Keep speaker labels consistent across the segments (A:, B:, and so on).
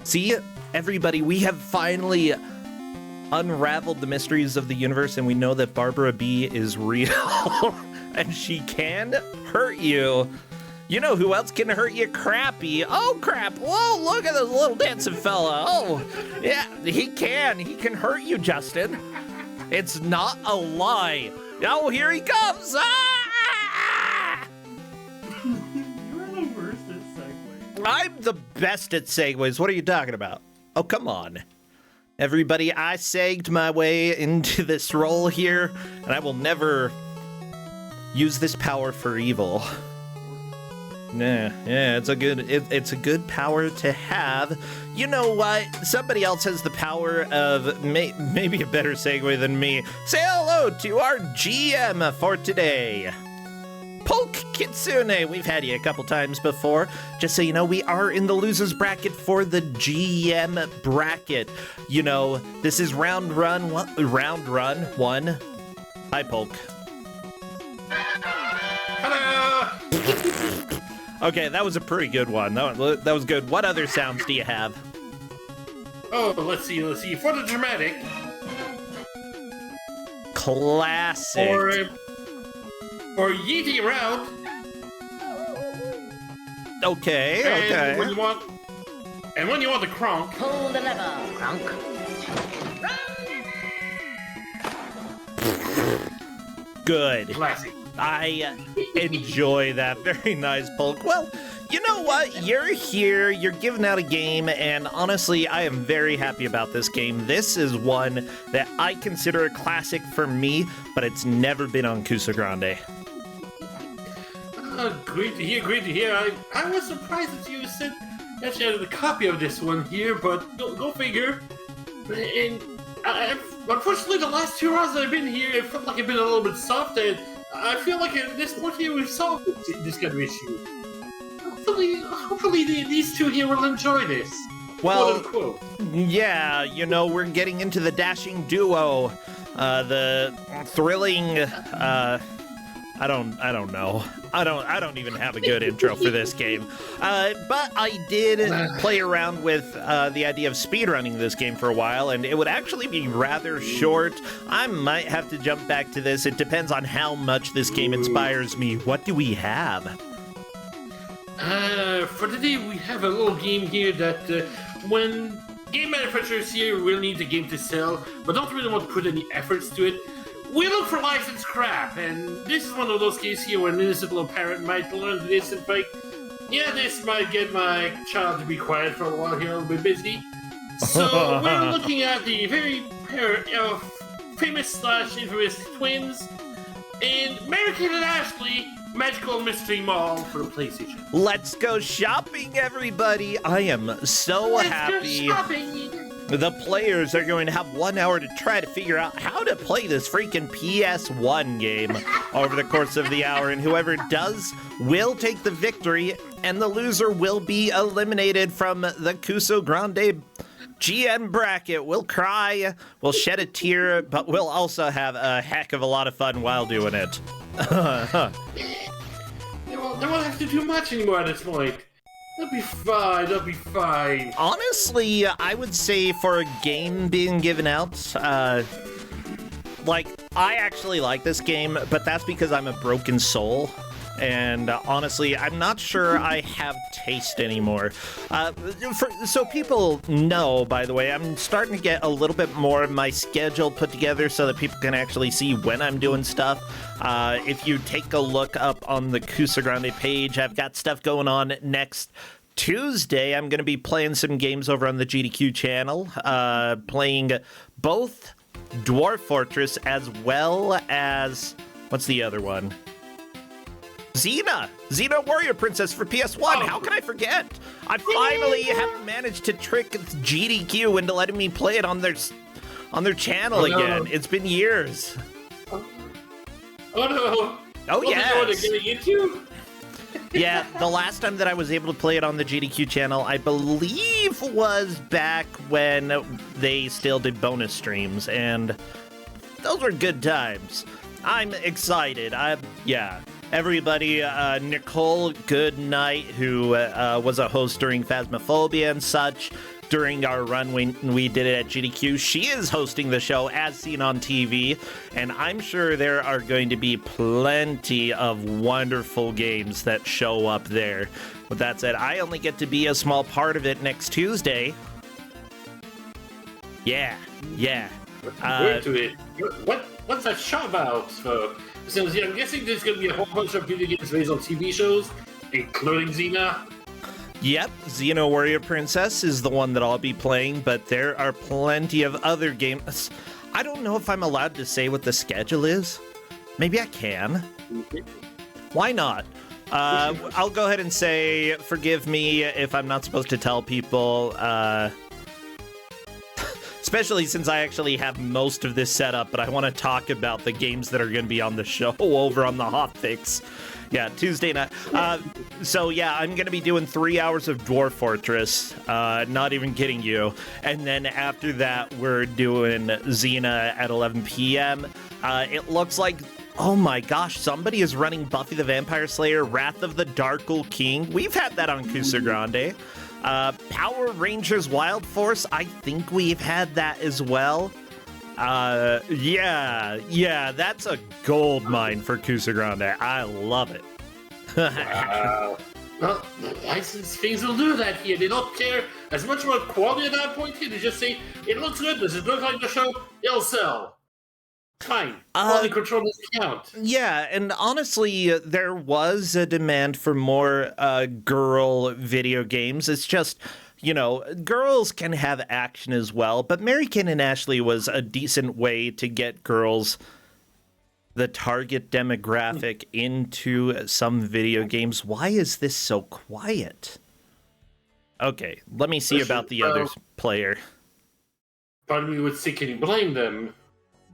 A: See, everybody, we have finally unraveled the mysteries of the universe, and we know that Barbara B is real, and she can hurt you. You know who else can hurt you? Crappy. Oh, crap. Whoa, look at this little dancing fella. Oh, yeah, he can. He can hurt you, Justin. It's not a lie. Oh, here he comes. Ah!
B: You're the worst at segues.
A: I'm the best at segues. What are you talking about? Oh, come on. Everybody, I segged my way into this role here, and I will never use this power for evil. Yeah, it's a good power to have. You know what? Somebody else has the power of maybe a better segue than me. Say hello to our GM for today. Polk Kitsune, we've had you a couple times before. Just so you know, we are in the losers bracket for the GM bracket. You know, this is round run one. Hi, Polk.
C: Hello!
A: Okay, that was a pretty good one. That was good. What other sounds do you have?
C: Oh, let's see. For the dramatic.
A: Classic.
C: Or yeeting around.
A: Okay.
C: And when you want the cronk.
D: Pull the lever, Kronk.
A: Good.
C: Classic.
A: I enjoy that. Very nice, Polk. Well, you know what? You're here, you're giving out a game, and honestly, I am very happy about this game. This is one that I consider a classic for me, but it's never been on Kusog7ande.
C: Great to hear. I was surprised that you said that you had a copy of this one here, but go figure. And unfortunately, the last 2 rounds that I've been here, it felt like I've been a little bit soft, and I feel like at this point here we've solved this kind of issue. Hopefully these two here will enjoy this.
A: Well,
C: quote, unquote.
A: Yeah, you know, we're getting into the dashing duo, the thrilling, I don't know. I don't even have a good intro for this game. But I did play around with the idea of speedrunning this game for a while, and it would actually be rather short. I might have to jump back to this. It depends on how much this game inspires me. What do we have?
C: For today we have a little game here that when game manufacturers here really need a game to sell, but don't really want to put any efforts to it, we look for licensed crap, and this is one of those cases here where an innocent little parent might learn this and think, yeah, this might get my child to be quiet for a while here, a little bit busy. So we're looking at the very pair of famous/infamous twins in Mary-Kate and Ashley Magical Mystery Mall for the PlayStation.
A: Let's go shopping, everybody! I am so happy.
C: Go shopping.
A: The players are going to have 1 hour to try to figure out how to play this freaking PS1 game over the course of the hour, and whoever does will take the victory, and the loser will be eliminated from the Kusog7ande GM bracket. We'll cry, we'll shed a tear, but we'll also have a heck of a lot of fun while doing it.
C: They won't have to do much anymore at this point. They'll be fine.
A: Honestly, I would say for a game being given out, I actually like this game, but that's because I'm a broken soul. And honestly, I'm not sure I have taste anymore. So people know, by the way, I'm starting to get a little bit more of my schedule put together so that people can actually see when I'm doing stuff. If you take a look up on the Kusog7ande page, I've got stuff going on next Tuesday. I'm going to be playing some games over on the GDQ channel, playing both Dwarf Fortress as well as, what's the other one? Xena Warrior Princess for PS1.
C: Oh.
A: How can I forget? I finally have managed to trick GDQ into letting me play it on their channel again. It's been years.
C: Oh no!
A: Oh
C: yeah.
A: yes.
C: What they're getting into?
A: Yeah, the last time that I was able to play it on the GDQ channel, I believe was back when they still did bonus streams, and those were good times. I'm excited. everybody, Nicole Goodnight, who was a host during Phasmophobia and such, during our run when we did it at GDQ. She is hosting the show as seen on TV, and I'm sure there are going to be plenty of wonderful games that show up there. With that said, I only get to be a small part of it next Tuesday. Yeah.
C: Word to it. What's that show about? Since I'm guessing there's going to be a whole bunch of video games based on TV shows, including Xena.
A: Yep, Xeno Warrior Princess is the one that I'll be playing, but there are plenty of other games. I don't know if I'm allowed to say what the schedule is. Maybe I can. Why not? I'll go ahead and say, forgive me if I'm not supposed to tell people, especially since I actually have most of this set up, but I want to talk about the games that are going to be on the show over on the Hotfix. Yeah, Tuesday night. So yeah, I'm going to be doing 3 hours of Dwarf Fortress, not even kidding you. And then after that, we're doing Xena at 11 p.m. It looks like, oh my gosh, somebody is running Buffy the Vampire Slayer, Wrath of the Darkle King. We've had that on Kusog7ande. Power Rangers Wild Force, I think we've had that as well. Yeah, that's a gold mine for Kusog7ande. I love it.
C: Wow. Well, the licensed things will do that here. They don't care as much about quality at that point here. They just say, it looks good, does it look like the show? It'll sell. Fine. Quality control doesn't count.
A: Yeah, and honestly, there was a demand for more girl video games. It's just, you know, girls can have action as well, but Mary Kate and Ashley was a decent way to get girls, the target demographic, into some video games. Why is this so quiet? Okay, let me see about the other player.
C: Part of me would say, can you blame them?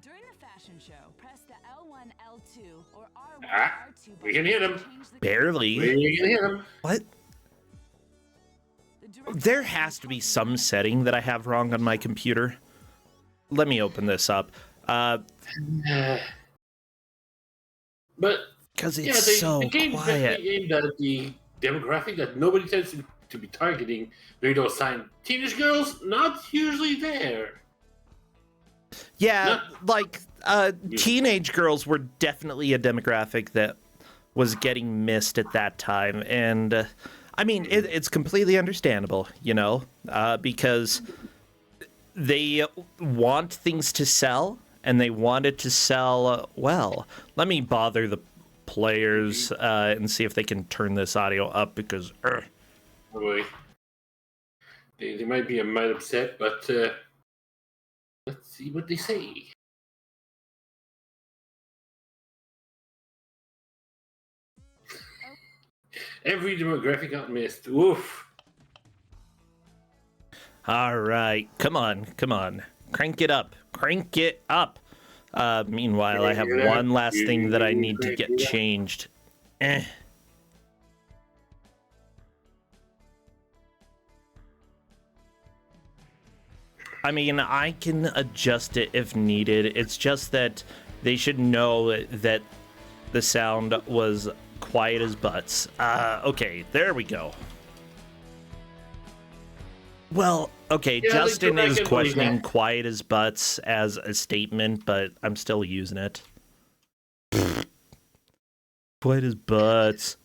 D: During the fashion show, press the L1, L2, or R1, R2
C: we can hear them.
A: Barely.
C: We can hear them.
A: What? There has to be some setting that I have wrong on my computer. Let me open this up.
C: But
A: Because it's
C: yeah,
A: so
C: the game
A: quiet.
C: aimed at the demographic that nobody tends to be targeting. During those times, teenage girls not usually there.
A: Yeah, like teenage girls were definitely a demographic that was getting missed at that time, and I mean it's completely understandable, you know, because they want things to sell and they want it to sell well. Let me bother the players and see if they can turn this audio up because.
C: Oh boy. They might be a mite upset, but let's see what they say. Every demographic got missed. Oof.
A: All right, come on, crank it up. Meanwhile, I have one last thing that I need to get changed. I mean, I can adjust it if needed. It's just that they should know that the sound was quiet as butts. Okay, there we go. Well, okay,
C: Yeah,
A: Justin
C: like,
A: is
C: I can
A: questioning
C: believe that.
A: quiet as butts as a statement, but I'm still using it. Quiet as butts.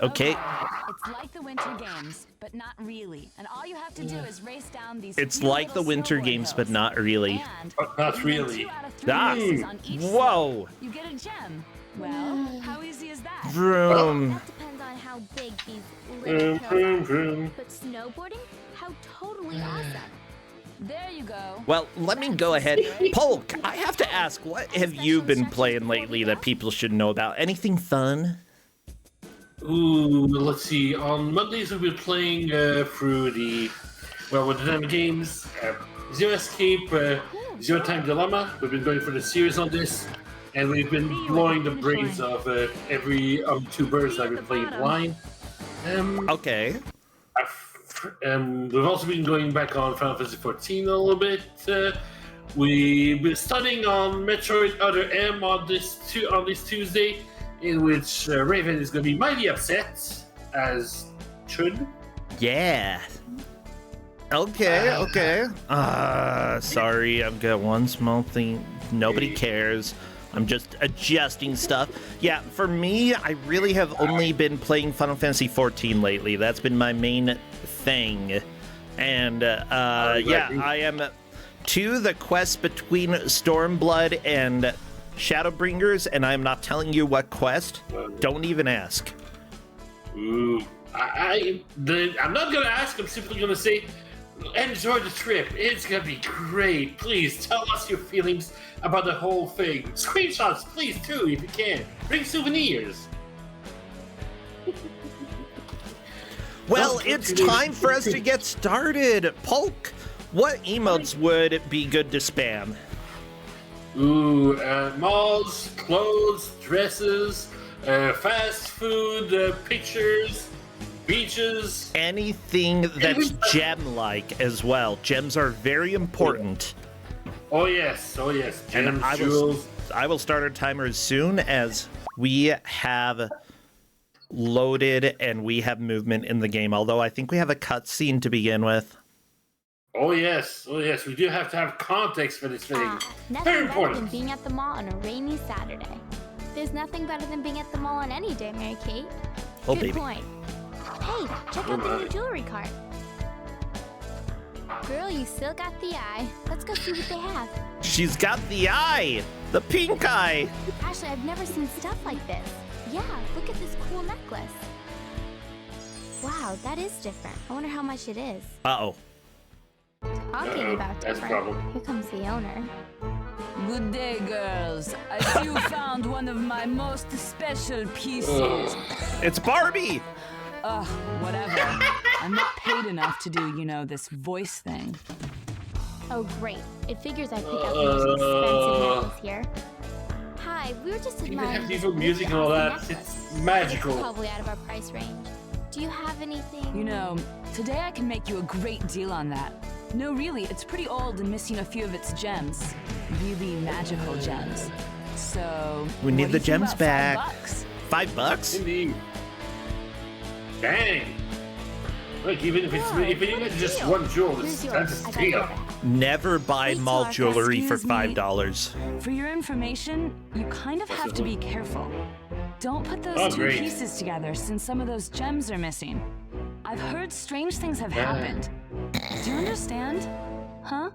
A: Okay.
D: It's like the Winter Games, but not really. And all you have to do is race down these.
A: It's
D: few
A: like the
D: little
A: Winter
D: snowboard
A: Games, but
D: hills.
A: not really.
D: And
C: Not
D: if you win
C: really.
D: 2 out of 3
A: Ah,
D: races on each
A: whoa.
D: slope, you get a gem. Well, how easy is that?
A: Vroom.
E: That depends on how big these little hills
C: Vroom,
E: are.
C: vroom.
E: But snowboarding? How totally awesome.
D: There you go.
A: Well, let me go ahead. Polk, I have to ask, what have you been playing lately that people should know about? Anything fun?
C: Ooh, let's see. On Mondays we've been playing through the with the games, Zero Escape, Zero Time Dilemma. We've been going for the series on this, and we've been blowing the brains of every two birds that we've played blind.
A: Okay.
C: We've also been going back on Final Fantasy 14 a little bit. We've been studying on Metroid Other M on this Tuesday, in which Raven is going to be mighty upset, as should.
A: Yeah. Okay. Sorry, I've got one small thing. Nobody cares. I'm just adjusting stuff. Yeah, for me, I really have only been playing Final Fantasy XIV lately. That's been my main thing. And, yeah, I am to the quest between Stormblood and Shadowbringers, and I'm not telling you what quest. Don't even ask.
C: Ooh. I'm not going to ask. I'm simply going to say, enjoy the trip. It's going to be great. Please tell us your feelings about the whole thing. Screenshots, please, too, if you can. Bring souvenirs.
A: Well, it's time for us to get started. Polk, what emotes would be good to spam?
C: Ooh, malls, clothes, dresses, fast food, pictures, beaches.
A: Anything that's gem-like as well. Gems are very important.
C: Oh yes.
A: And
C: Gems,
A: I will start our timer as soon as we have loaded and we have movement in the game. Although I think we have a cutscene to begin with.
C: Oh yes. We do have to have context for this thing. Very
E: Nothing better
C: important.
E: than being at the mall on a rainy Saturday. There's nothing better than being at the mall on any day, Mary Kate.
A: Oh,
E: Good
A: baby.
E: point. Hey, check out the new jewelry cart. Girl, you still got the eye. Let's go see what they have.
A: She's got the eye! The pink eye!
E: Ashley, I've never seen stuff like this. Yeah, look at this cool necklace. Wow, that is different. I wonder how much it is.
A: Uh-oh.
E: Talking about
C: that's a
E: different.
C: problem.
E: Here comes the owner.
F: Good day, girls. I see you found one of my most special pieces.
A: It's Barbie!
F: Ugh, whatever. I'm not paid enough to do, this voice thing.
E: Oh, great. It figures I pick out the most expensive necklace here. Hi, we were just
C: Even
E: admiring
C: have
E: this
C: different music and all
E: really
C: that.
E: awesome necklace.
C: It's magical.
E: It's probably out of our price range. Do you have anything?
F: Today I can make you a great deal on that. No, really, it's pretty old and missing a few of its gems. Really magical gems. So...
A: We need
F: what do
A: the
F: you think
A: gems
F: about
A: back.
F: $5?
A: $5?
C: Indeed. Dang. Look, even if
E: Whoa,
C: it's
E: what a
C: just
E: deal.
C: one jewel,
E: Here's
C: that's
E: yours.
C: a
E: I got
C: steal.
E: the other.
A: Never buy
E: Wait,
A: mall
E: Clark,
A: jewelry for
F: excuse me.
A: $5.
F: For your information, you kind of have to be careful. Don't put those two
C: great.
F: pieces together since some of those gems are missing. I've heard strange things have happened. Do you understand? Huh?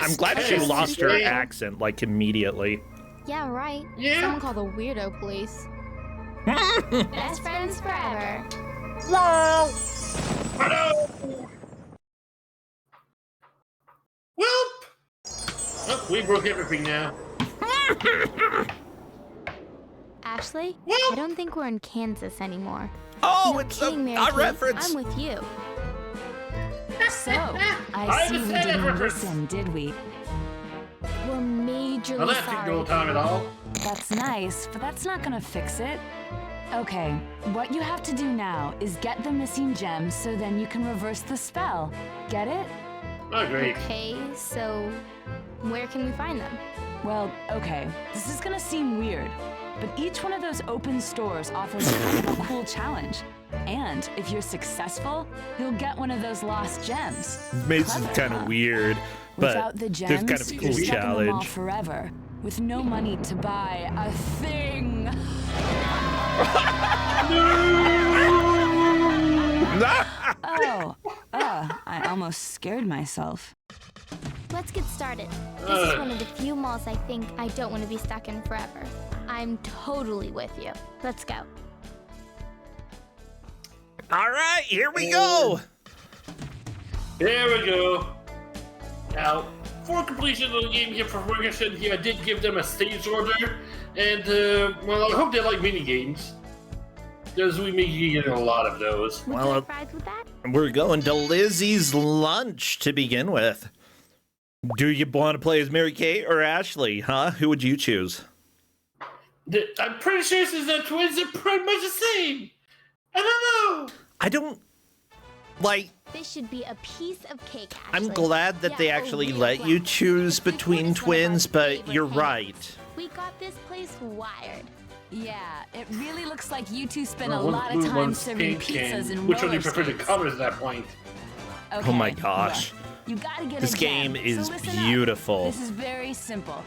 A: I'm glad she
C: Yes,
A: lost her
C: yeah.
A: accent, like, immediately.
E: Yeah, right.
C: Yeah.
E: Someone call the weirdo police. Best friends forever.
C: Hello. Welp. Oh, we broke everything now.
E: Ashley,
C: What?
E: I don't think we're in Kansas anymore.
A: Oh,
E: No
A: it's
E: kidding, Mary
A: a
E: Kate.
A: reference!
E: I'm with you.
F: So, I see we
C: understand that
F: didn't
C: reference.
F: listen, did we?
E: We're majorly
C: Well, that took no
E: sorry.
C: time at all.
F: That's nice, but that's not gonna fix it. Okay, what you have to do now is get the missing gems so then you can reverse the spell. Get it?
C: Oh, great.
E: Okay, so where can we find them?
F: Well, okay, this is gonna seem weird, but each one of those open stores offers kind of a cool challenge. And if you're successful, you'll get one of those lost gems.
A: This is
F: Clever,
A: kind
F: huh?
A: of weird,
F: Without
A: but
F: the
A: there's
F: gems,
A: kind of a
F: you're
A: cool
F: stuck in the mall
A: challenge.
F: forever, with no money to buy a thing. I almost scared myself.
E: Let's get started. This is one of the few malls I think I don't want to be stuck in forever. I'm totally with you. Let's go.
A: All right, here we go.
C: There we go. Now, for completion of the game here for Ferguson here, I did give them a stage order, and well, I hope they like mini games, because we may get a lot of those.
E: Would
A: Well,
E: you like fries with that?
A: We're going to Lizzie's lunch to begin with. Do you want to play as Mary Kate or Ashley, huh? Who would you choose?
C: I'm pretty sure since they're twins, they're pretty much the same. I don't know.
A: I don't Like,
E: This should be a piece of cake,
A: I'm
E: Ashley.
A: glad that
E: Yeah,
A: they
E: oh,
A: actually
E: really
A: let you
E: glad.
A: choose
E: This is
A: between
E: one of our
A: twins, but
E: favorite
A: you're
E: candidates.
A: right.
E: We got this place wired.
F: Yeah, it really looks like you two spend a
C: Well,
F: lot of
C: blue
F: time
C: one's
F: serving
C: pink,
F: pizzas and
C: Which one do
F: roller
C: you prefer the
F: skates.
C: colors at that point?
F: Okay,
A: Oh my gosh.
F: look, you gotta get
A: This
F: a gem,
A: game is
F: so listen up.
A: beautiful.
F: This is very simple.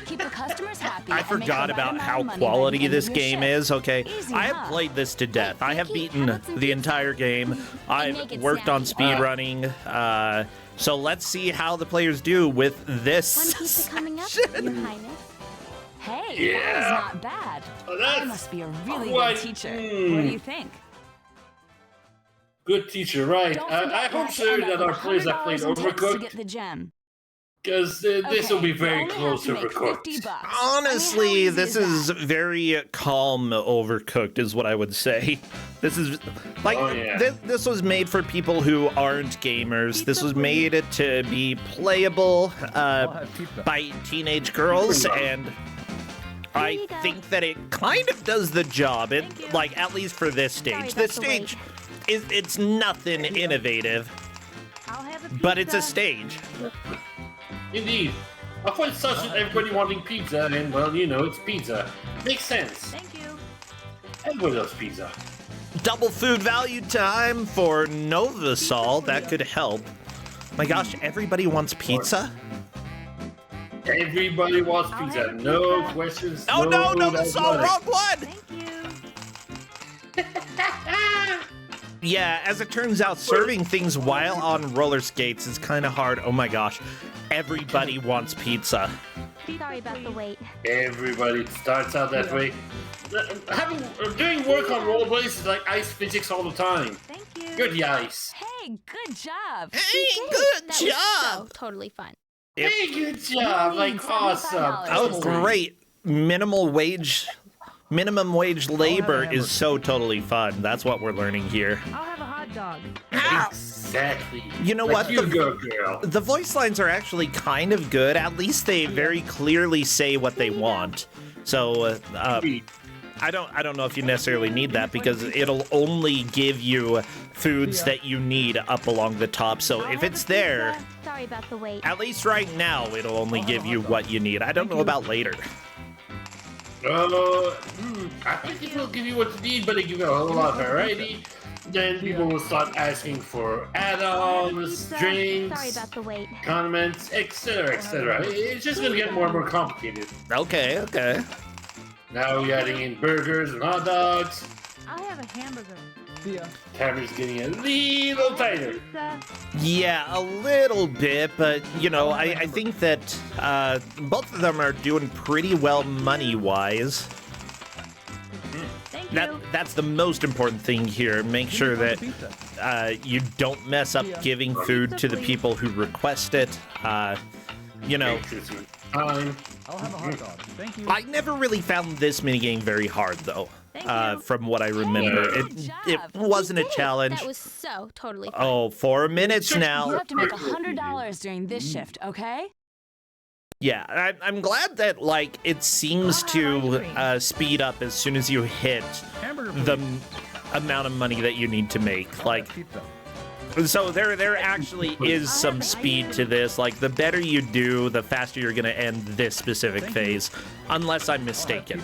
F: Keep the customers happy.
A: I
F: and make
A: forgot
F: the right
A: about
F: amount
A: how
F: of money by the
A: quality
F: end of
A: this
F: your
A: game
F: shift.
A: is, okay?
F: Easy,
A: I have
F: huh?
A: played this to death. I have
E: Vicky,
A: beaten
E: how about some
A: the
E: pizza?
A: entire game.
E: make
A: I've
E: it
A: worked on
E: snappy.
A: speedrunning. So let's see how the players do with
E: One
A: this.
E: pizza coming up, Your Highness.
F: Hey, that
C: Yeah.
F: is not bad.
C: Oh,
F: I
C: that's
F: must be a really
C: quite-
F: good teacher. What do you think?
C: Good teacher, right?
F: Don't
C: I
F: forget
C: hope
F: to
C: so
F: end up
C: that
F: with
C: our players have played
F: $100 in tips to
C: Overcooked,
F: get the gem.
C: because this will
F: Okay,
C: be
F: you
C: very
F: only
C: close
F: have
C: to
F: to make
C: Overcooked.
F: $50.
A: Honestly,
F: I mean, how easy
A: this is very calm overcooked, is what I would say. This is like
C: Oh, yeah.
A: this was made for people who aren't gamers. This was made to be playable by teenage girls, and I
E: you go.
A: think that it kind of does the job. It like at least for this
E: Sorry
A: stage.
E: about
A: This
E: the
A: stage is it's nothing innovative,
E: I'll have a
A: but it's a stage.
C: Indeed. I find such as everybody wanting pizza, and well, you know, it's pizza. Makes sense.
E: Thank you.
C: Everybody loves pizza.
A: Double food value time for Novasol. That could help. My gosh, everybody wants pizza?
C: Everybody wants pizza.
E: have a
C: No
E: pizza.
C: questions.
A: Oh no,
C: doubts
A: Novasol,
C: about it.
A: wrong one!
E: Thank you.
A: Yeah, as it turns out, serving things while on roller skates is kind of hard. Oh my gosh, everybody wants pizza.
E: Sorry about the wait.
C: Everybody starts out that way. Doing work on rollerblades is like ice physics all the time.
E: Thank you.
C: You're the ice.
F: Hey, good job.
A: Hey,
E: That
A: good
E: was so
A: job!
E: totally fun.
A: Yep.
C: Hey, good job. Like
F: $75.
C: awesome.
A: Oh,
C: Totally.
A: great. Minimum wage labor is so totally fun. That's what we're learning here.
B: I'll have a hot dog.
C: Exactly.
A: You know
C: Like
A: what?
C: You go, girl.
A: The voice lines are actually kind of good. At least they very clearly say what they want. So I don't know if you necessarily need that because it'll only give you foods that you need up along the top. So if it's there,
E: Sorry about the wait.
A: at least right now, it'll only give you what you need. I don't know about later.
C: I think it will give you what you need, but it gives you a whole lot of variety. Then people will start asking for add-ons,
E: Pizza.
C: drinks,
E: Sorry about the wait.
C: condiments, etc., etc. It's just gonna get more and more complicated.
A: Okay.
C: Now we're adding in burgers and hot dogs.
B: I'll have a hamburger.
C: Camera's getting a little tighter.
B: Pizza.
A: Yeah, a little bit, but you know, I think that both of them are doing pretty well money-wise.
B: Thank you.
A: That's the most important thing here. Make sure that you don't mess up giving food to the people who request it. You know,
C: Time.
B: I'll have a hot dog. Thank you.
A: I never really found this minigame very hard, though.
B: Thank you.
A: From what I remember,
C: Hey,
F: good
A: it
F: job.
A: wasn't a
E: We did it.
A: challenge.
E: That was so totally fun.
A: Oh, 4 minutes
F: You
A: now.
F: have to make $100 during this shift, okay?
A: Yeah, I'm glad that like it seems to speed up as soon as you hit the amount of money that you need to make. Like, so there actually is some speed to this. Like, the better you do, the faster you're gonna end this specific phase, unless I'm mistaken.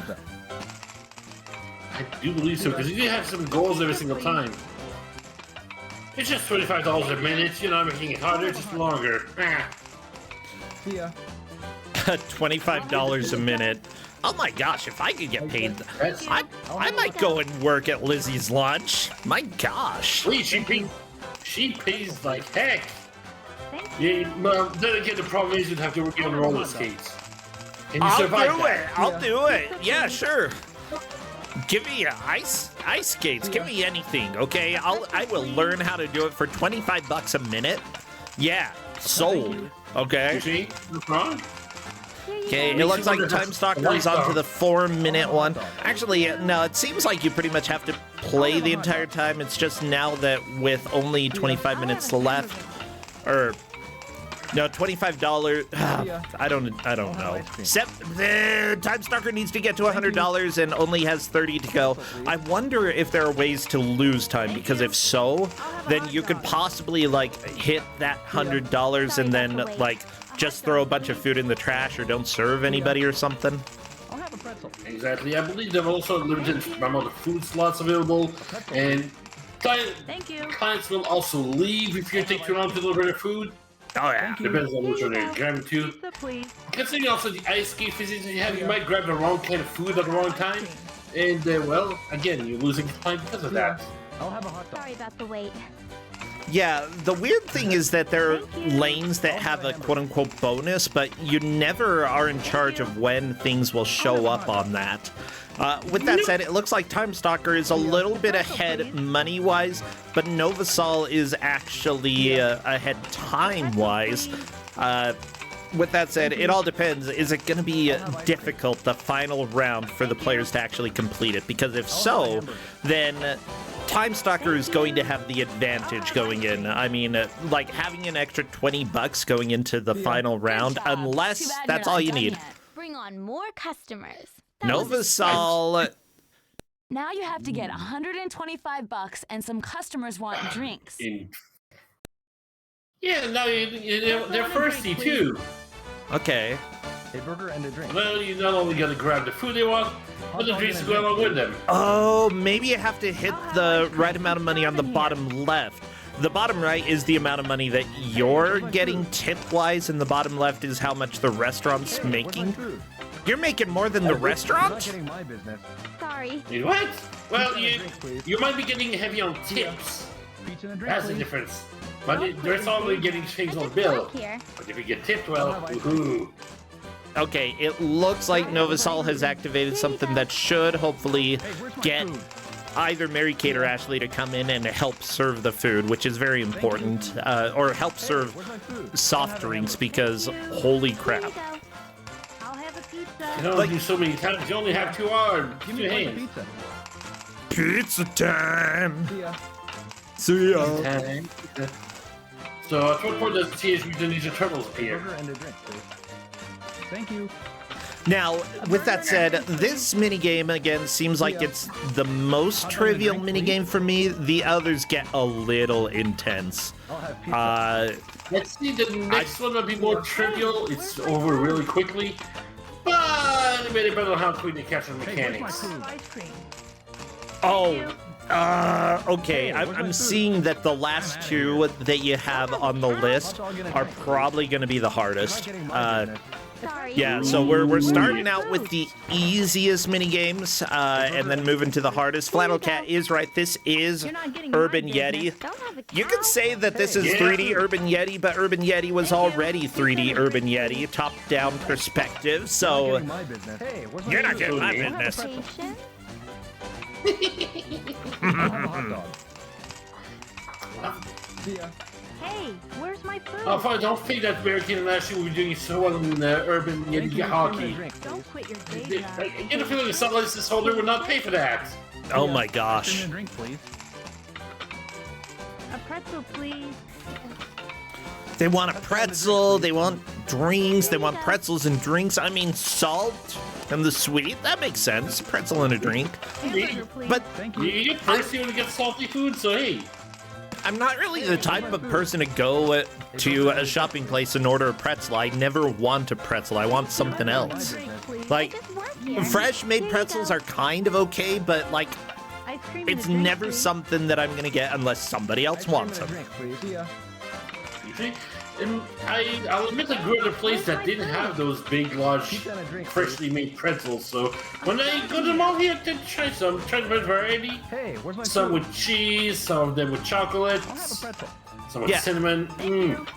C: I do believe so, because you do have some goals every single time. It's just $25 a minute, you're not making it harder, just longer.
A: $25 a minute. Oh my gosh, if I could get paid,
C: That's
A: I might go and work at Lizzie's lunch. My gosh.
C: Wait, she pays like heck. Yeah, well, then again, the problem is you'd have to work on roller skates. Can you
A: I'll
C: survive
A: do
C: that?
A: it. I'll do it. Yeah, sure. Give me ice skates. Give me anything, okay? I will learn how to do it for $25 a minute. Yeah, sold. Okay.
C: You see? What's wrong?
A: Okay, it looks like Time Stalker's onto the 4-minute one. Actually, no, it seems like you pretty much have to play the entire time. It's just now that with only 25 minutes left, or No, $25. I don't know. Time Stalker needs to get to $100 and only has 30 to go. I wonder if there are ways to lose time, because if so, then you could possibly like hit that $100 and then like just throw a bunch of food in the trash or don't serve anybody or something.
B: I'll have a pretzel.
C: Exactly. I believe there are also a limited amount of food slots available, and
B: Thank you.
C: clients will also leave if you take too long to deliver their food.
A: Oh yeah.
C: Depends on which one they're grabbing to.
B: Pizza, please.
C: Considering also the ice skate physics you have, you might grab the wrong kind of food at the wrong time. And, well, again, you're losing time because of that.
B: I'll have a hot dog.
E: Sorry about the wait.
A: Yeah, the weird thing is that there are lanes that have a quote-unquote bonus, but you never are in charge of when things will show up on that. With that said, it looks like Time Stalker is a little bit ahead money-wise, but Novasol is actually ahead time-wise. With that said, it all depends. Is it going to be difficult, the final round, for the players to actually complete it? Because if so, then Time Stalker is going to have the advantage going in. I mean, like having an extra $20 going into the final round,
F: Good job. Too
A: unless
F: bad
A: that's
F: you're
A: all
F: not
A: you
F: done
A: need.
F: yet.
E: Bring on more customers. That was
A: Novasol.
F: Now you have to get $125 and some customers want drinks.
C: Yeah, now they're thirsty too.
A: Okay.
B: A burger and a drink.
C: Well, you not only gotta grab the food they want, but the drinks to go along with them.
A: Oh, maybe you have to hit the right amount of money on the bottom left. The bottom right is the amount of money that you're getting tip-wise, and the bottom left is how much the restaurant's making. You're making more than the
B: Not
A: restaurant?
B: getting my business.
E: Sorry.
C: You what? Well,
B: Pizza and a drink, please.
C: you might be getting heavy on tips.
B: Pizza and a drink,
C: That's the
B: please.
C: difference. But there's only getting things on the bill.
E: Work here.
C: But if you get tipped, well, woohoo.
A: Okay, it looks like Novasol has activated something that should hopefully
B: Hey, where's my
A: get
B: food?
A: either Mary Kate or Ashley to come in and help serve the food, which is very important, or help serve
B: Where's my food?
A: soft drinks, because holy
E: Here
A: crap.
E: you go.
B: I'll have a
C: You
B: pizza.
C: don't
A: Like-
C: do so many times. You only have 2 arms,
B: Give
C: 2
B: me one
C: hands.
B: pizza.
A: Pizza time!
B: See ya.
A: See ya!
C: So, at what point does the Teenage Mutant Ninja Turtles appear?
B: Burger and a drink, please. Thank you.
A: Now, with that said, this minigame, again, seems like it's the most trivial minigame for me. The others get a little intense.
B: I'll have pizza.
C: Let's see, the next one might be more trivial. It's over really quickly. But it made it better on how quick they catch the
B: Hey, where's my
C: mechanics.
B: food? Ice cream.
A: Okay, I'm seeing that the last two that you have on the list are probably going to be the
B: Not
A: hardest.
B: getting my business.
E: Sorry.
A: Yeah, so we're starting out with the easiest mini games, and then moving to the hardest. Flannel Cat is right. This is
B: You're not getting my
A: Urban
B: business.
A: Yeti.
E: Don't have a
A: You
E: cow.
A: could say that this is
C: Yeah.
A: 3D Urban Yeti, but Urban Yeti was already 3D Urban Yeti, top-down perspective.
B: Not
A: So
B: getting my business. Hey, where's my
A: you're not
B: food?
A: getting my
C: Don't
E: Don't have
A: business.
E: patience.
B: I'll have a hot dog. See ya. Hey, where's my food?
C: Oh, fine, don't think that American and Ashley will be doing so well in Urban
B: Thank
C: Yeti
B: you.
C: hockey.
B: Give me a drink, please.
G: Don't quit your day
C: I
G: job.
C: get a feeling the sun license holder would not pay for that.
A: Oh
B: Yeah.
A: my
B: Give
A: gosh.
B: me a drink, please.
G: A pretzel, please.
A: They want a pretzel, they want drinks, they want pretzels and drinks. I mean, salt and the sweet. That makes sense. Pretzel and a drink.
G: Hamburger, please.
A: But
B: Thank
C: You
B: you.
C: get thirsty when you get salty food, so hey.
A: I'm not really the type of person to go to a shopping place and order a pretzel. I never want a pretzel. I want something else. Like,
E: Just work here.
A: fresh made pretzels are kind of okay, but like,
G: Ice cream and
A: it's
G: a drink,
A: never
G: please.
A: something that I'm gonna get unless somebody else wants
B: Give me
A: them.
B: a drink, please. See ya.
C: You see? And I'll admit I grew up in a place that didn't have those big, large,
B: Pizza and a drink,
C: freshly made pretzels. So when I go to the mall here, I try some. Try the variety.
B: Hey, where's my
C: Some
B: food?
C: with cheese, some of them with chocolate,
B: I'll have a pretzel.
C: some with
A: Yeah.
C: cinnamon.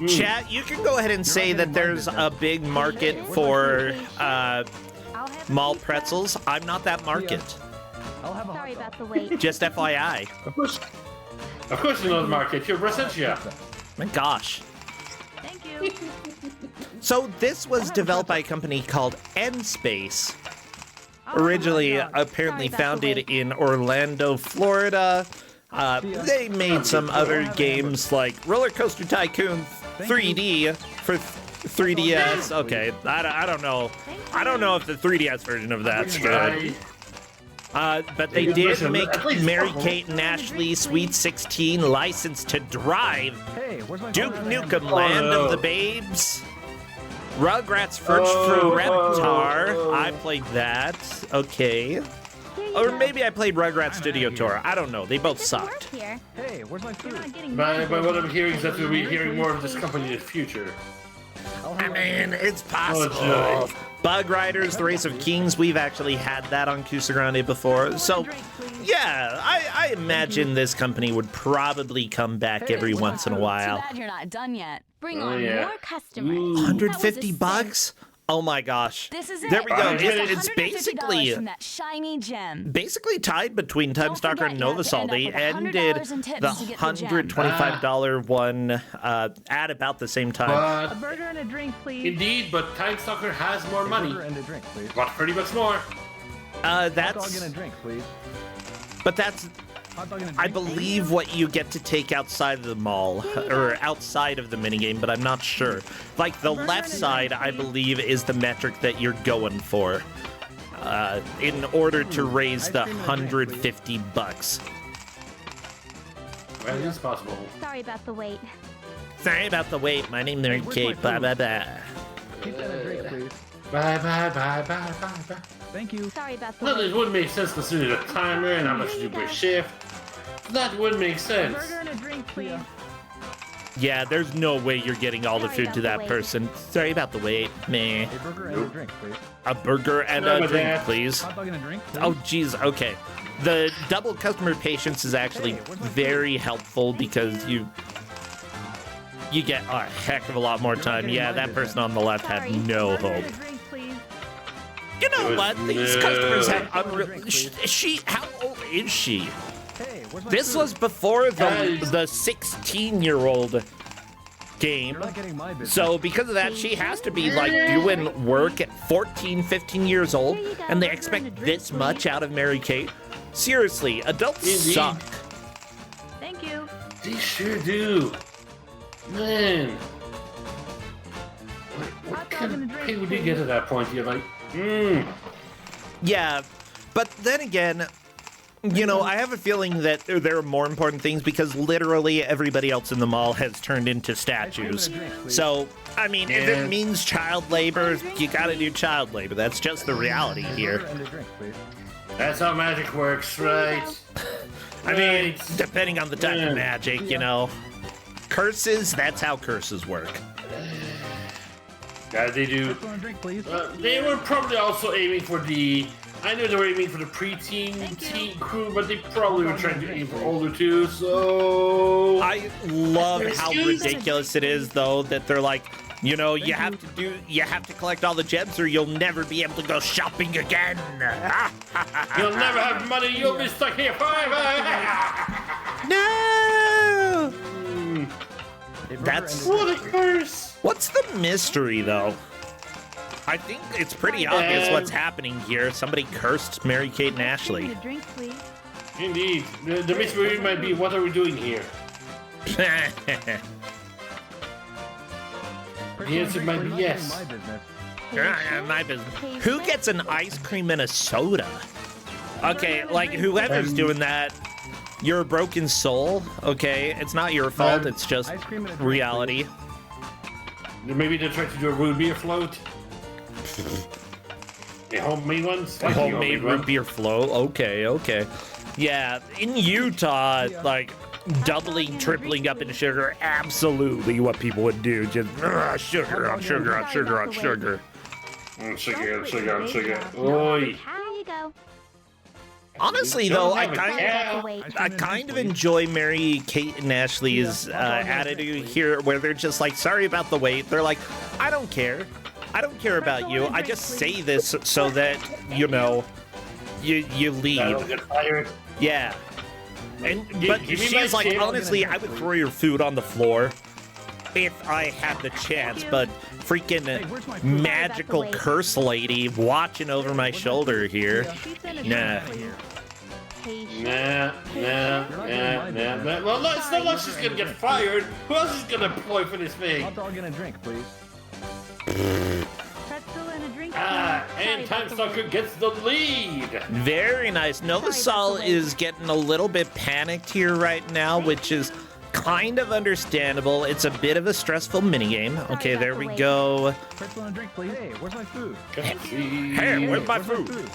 A: Chat, you can go ahead and say that there's a big market for
G: I'll have a
A: mall
G: pizza.
A: pretzels. I'm not that market.
B: I'll have a
E: Sorry
B: hot dog.
E: about the wait.
A: Just FYI.
C: Of course, you know the market. You're Brassentia.
A: My gosh.
G: Thank you.
A: So this was developed by a company called N-Space. Originally, apparently
E: Sorry about the
A: founded in Orlando, Florida. They made some other games like Roller Coaster Tycoon 3D for 3DS. Okay, I don't know. I don't know if the 3DS version of that's good. But they did make Mary-Kate and Ashley Sweet 16 License to Drive,
B: Hey, where's my
A: Duke
B: phone?
A: Nukem Land of the Babes, Rugrats Search for Reptar. I played that. Okay. Or maybe I played Rugrats Studio Tour. I don't know. They both
E: This
A: sucked.
E: work here.
B: Hey, where's my food?
C: By what I'm hearing is that we'll be hearing more of this company in the future.
A: I mean, it's
C: Oh,
A: possible.
C: joy.
A: Bug Riders, The Race of Kings, we've actually had that on Kusog7ande before. So, yeah, I imagine this company would probably come back every once in a
F: Too
A: while.
F: bad you're not done yet.
E: Bring
C: Oh,
E: on
C: yeah.
E: more customers.
C: Ooh.
E: That was a
A: 150
E: sin.
A: bucks? Oh my gosh.
F: This is it.
A: There we go.
C: It's
A: It's
F: $150
A: basically
F: from that shiny gem.
A: basically tied between Time
F: Don't
A: Stalker and
F: forget, you have to
A: Novasol.
F: end
A: They
F: up with
A: ended
F: $100 in tips
A: the
F: to get the gem.
A: $125 one at about the same time.
G: A
C: But
G: burger and a drink, please.
C: indeed, but Time Stalker has more money.
B: Burger and a drink, please.
C: About 30 bucks more.
B: Hot dog
A: That's,
B: and a drink, please.
A: but that's,
B: Hot dog and a drink.
A: I believe, what you get to take outside of the mall, or outside of the minigame, but I'm not sure. Like, the left side, I believe, is the metric that you're going for in order to raise the 150 bucks.
C: Well, it is possible.
E: Sorry about the wait.
A: Sorry about the wait. My name's Mary Kate. Blah, blah, blah.
B: Keep that a drink, please.
C: Bye, bye, bye, bye, bye, bye.
B: Thank you.
E: Sorry about the
C: Well,
E: wait.
C: it would make sense considering the timer and how much you do per shift. That would make
G: A
C: sense.
G: burger and a drink, please.
A: Yeah, there's no way you're getting all the
E: Sorry
A: food
E: about
A: to
E: the
A: that
E: wait.
A: person. Sorry about the wait. Meh.
B: A burger and a drink, please.
A: A burger and
C: No,
A: a
C: but
A: drink,
C: that-
A: please.
B: Hot dog and a drink, please.
A: Oh, geez. Okay. The double customer patience is actually very helpful because you get a heck of a lot more time. Yeah, that person on the left had no
G: Burger
A: hope.
G: and a drink, please.
A: You know
C: It was
A: what? These
C: no.
A: customers have unreal. She. How old is she?
B: Hey, where's my
A: This
B: food?
A: was before
C: Guys.
A: the 16-year-old game.
B: You're not getting my business.
A: So because of that, she has to be like doing work at 14, 15 years old, and they expect this much out of Mary Kate. Seriously, adults
C: Indeed.
A: suck.
G: Thank you.
C: They sure do. Man. What
G: Hot dog
C: kind
G: and a
C: of
G: drink,
C: pay would you
G: please.
C: get at that point? You're like,
A: Yeah, but then again, you know, I have a feeling that there are more important things because literally everybody else in the mall has turned into statues. So, I mean, if
C: Yeah.
A: it means child labor, you gotta do child labor. That's just the reality here.
B: Burger and a drink, please.
C: that's how magic works, right?
A: I mean,
C: Right.
A: depending on the type
C: Yeah.
A: of magic, you know. Curses, that's how curses work.
C: Yeah, they do.
B: Hot dog and a drink, please.
C: They were probably also aiming for the. I know they were aiming for the preteen teen crew, but they probably were trying to aim for older too. So
A: I love how
C: Excuse-
A: ridiculous it is, though, that they're like, you know, you have to collect all the gems or you'll never be able to go shopping again.
C: you'll never have money. You'll be stuck here forever.
A: No!
B: A burger
A: That's-
B: and a
C: What a
B: drink,
C: curse!
A: What's the mystery, though? I think it's pretty obvious what's happening here. Somebody cursed Mary Kate and
G: Ice cream
A: Ashley.
G: and a drink, please.
C: Indeed, the mystery might be what are we doing here? The answer
B: drink,
C: might
B: please.
C: be yes.
B: My business.
A: My business. Who gets an ice cream and a soda? Okay, like whoever's doing that, you're a broken soul. Okay, it's not your fault. It's just
B: Ice cream and a drink,
A: reality.
C: Maybe they're trying to do a root beer float. A homemade one? Slightly
A: Homemade
C: one.
A: root beer flow. Okay. Yeah, in Utah, like doubling, tripling up in sugar, absolutely what people would do. Just sugar on sugar on sugar on sugar.
C: Sugar. Oi.
E: There you go.
A: Honestly,
C: Don't
A: though, I
C: have a
A: kind
C: cow.
E: The wait.
A: I kind of enjoy Mary Kate and Ashley's attitude here, where they're just like, sorry about the wait. They're like, I don't care. I don't care about you. I just say this so that, you know, you
C: That'll
A: leave.
C: get fired.
A: Yeah. And
C: Gi-
A: but
C: give me
A: she's
C: my
A: like,
C: shit.
A: honestly, I would throw your food on the floor if I had the chance, but freaking
B: where's my food?
A: magical
E: Sorry about the wait.
A: curse lady watching over my shoulder here.
G: Pizza and a
A: Nah.
G: drink, please.
E: Patient.
C: Nah.
B: You're not getting my
C: Yeah,
B: business.
C: well, no, it's not like she's gonna get fired. Who else is gonna employ for this thing?
B: Hot dog and a drink, please.
G: Pretzel and a drink,
C: Ah,
G: please.
C: and
G: Sorry
C: Time
G: about the
C: Stalker gets the lead.
A: Very nice. Novasol is getting a little bit panicked here right now, which is kind of understandable. It's a bit of a stressful minigame. Okay, there we go.
B: Pretzel and a drink, please. Hey, where's my food?
A: Hey, where's my food?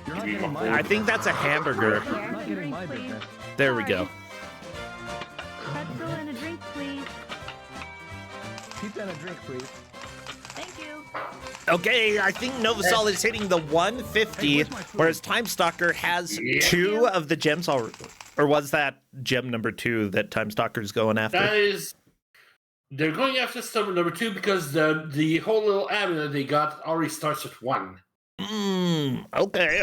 B: You're not getting my
A: I think that's a hamburger.
B: You're not getting my business.
A: There we go.
G: Pretzel and a drink, please.
B: Pizza and a drink, please.
G: Thank you.
A: Okay, I think Novasol is hitting the 150, whereas Time Stalker has 2 of the gems already. Or was that gem number 2 that Time Stalker's going after?
C: That is, they're going after summer number 2 because the whole little avenue that they got already starts at 1.
A: Okay.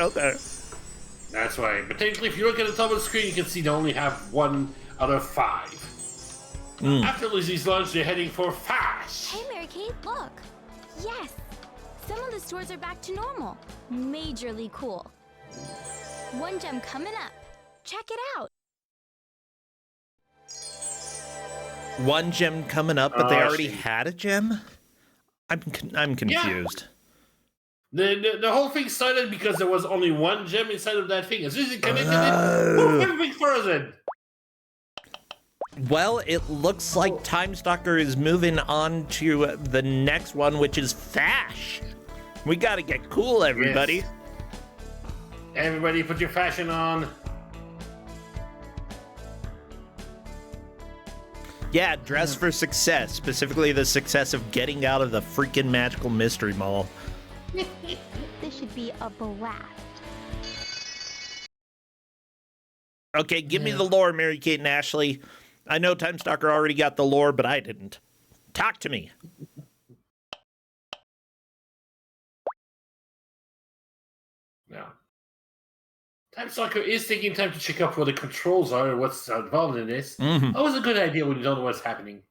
C: That's why. But technically, if you look at the top of the screen, you can see they only have 1 out of 5. After Lizzie's lunch, they're heading for Fast.
E: Hey, Mary Kate, look. Yes. Some of the stores are back to normal. Majorly cool. 1 gem coming up. Check it out.
A: 1 gem coming up, but they
C: Oh, I
A: already
C: see.
A: had a gem? I'm confused.
C: The whole thing started because there was only 1 gem inside of that thing. As soon as it connected it, move everything frozen.
A: Well, it looks like Time Stalker is moving on to the next one, which is Fash. We gotta get cool, everybody.
C: Yes. Everybody put your fashion on.
A: Yeah, dress for success, specifically the success of getting out of the freaking magical mystery mall.
E: This should be a blast.
A: Okay, give me the lore, Mary Kate and Ashley. I know Time Stalker already got the lore, but I didn't. Talk to me.
C: Yeah. Time Stalker is taking time to check out what the controls are and what's involved in this. Always a good idea when you don't know what's happening.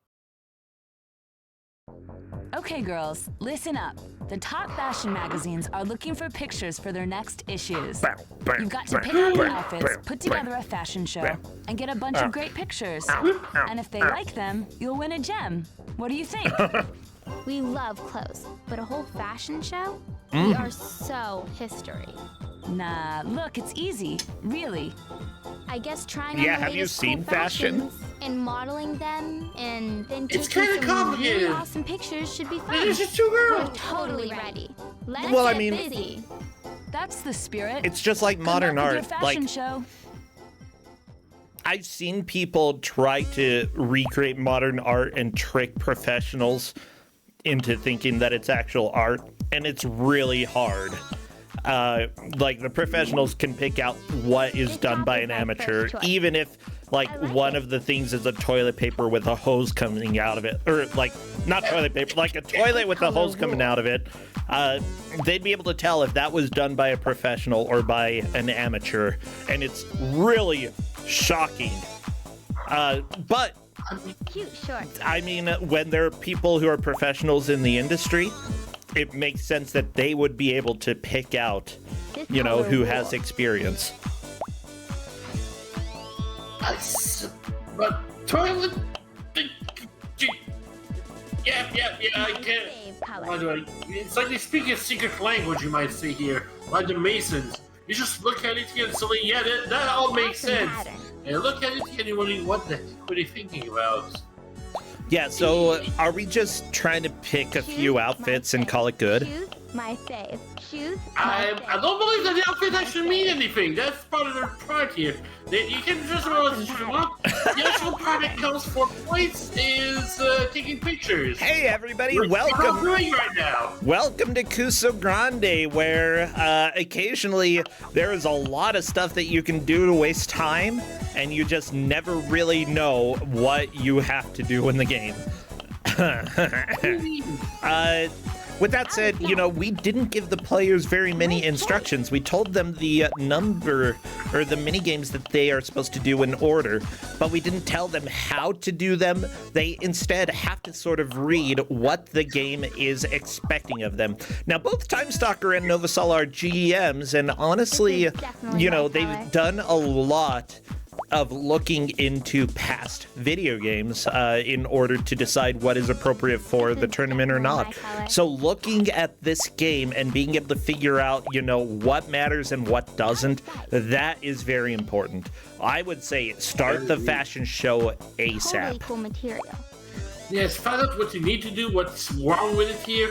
F: Okay, girls, listen up. The top fashion magazines are looking for pictures for their next issues. You've got to pick out your outfits, put together a fashion show, and get a bunch of great pictures. And if they like them, you'll win a gem. What do you think?
E: We love clothes, but a whole fashion show? We are so history.
F: Nah, look, it's easy. Really.
E: I guess trying
A: Yeah,
E: on the
A: have you
E: latest
A: seen
E: cool
A: fashion?
E: fashions and modeling them and then
C: It's
E: taking
C: kinda
E: some
C: complicated.
E: really awesome pictures should be fun.
C: There's just 2
E: We're
C: girls.
E: totally ready. Let's
A: Well, I
E: get
A: mean-
E: busy.
F: That's the spirit.
A: It's just like
F: Good
A: modern
F: luck with
A: art.
F: your
A: Like,
F: fashion show.
A: I've seen people try to recreate modern art and trick professionals into thinking that it's actual art, and it's really hard. Like, the professionals can pick out what is
E: Good
A: done
E: job
A: by
E: with
A: an
E: my
A: amateur,
E: first choice.
A: even if, like,
E: I like
A: one
E: it.
A: of the things is a toilet paper with a hose coming out of it. Or, like, not toilet paper, like a toilet with a hose coming out of it. They'd be able to tell if that was done by a professional or by an amateur, and it's really shocking. But
E: Cute shorts.
A: I mean, when there are people who are professionals in the industry, it makes sense that they would be able to pick out,
E: This
A: you know,
E: color
A: who
E: rules.
A: has experience.
C: But toilet. Yeah, I can't.
E: Save color.
C: Why do I? It's like they speak a secret language, you might say here, like the Masons. You just look at it here and say, yeah, that all makes
E: Awesome
C: sense.
E: pattern.
C: And look at it here and you're wondering, what are you thinking about?
A: Yeah, so are we just trying to pick a few
E: Shoes,
A: outfits
E: my
A: and call it good?
E: Shoes, my fave. Shoes, my
C: I
E: fave.
C: don't believe that the outfit actually mean anything. That's part of their part here. You can just realize if you want. The actual part that counts for points is taking pictures.
A: Hey everybody,
C: We're all
A: welcome.
C: doing right now.
A: Welcome to Kusog7ande, where occasionally there is a lot of stuff that you can do to waste time, and you just never really know what you have to do in the game. With that said, you know, we didn't give the players very many instructions. We told them the number or the mini games that they are supposed to do in order, but we didn't tell them how to do them. They instead have to sort of read what the game is expecting of them. Now, both Time Stalker and Novasol are GMs, and honestly,
E: This is definitely
A: you know,
E: my
A: they've
E: color.
A: done a lot of looking into past video games in order to decide what is appropriate for the tournament or not. So looking at this game and being able to figure out, you know, what matters and what doesn't, that is very important. I would say start the fashion show
E: Totally
A: ASAP.
E: cool material.
C: Yes, find out what you need to do, what's wrong with it here,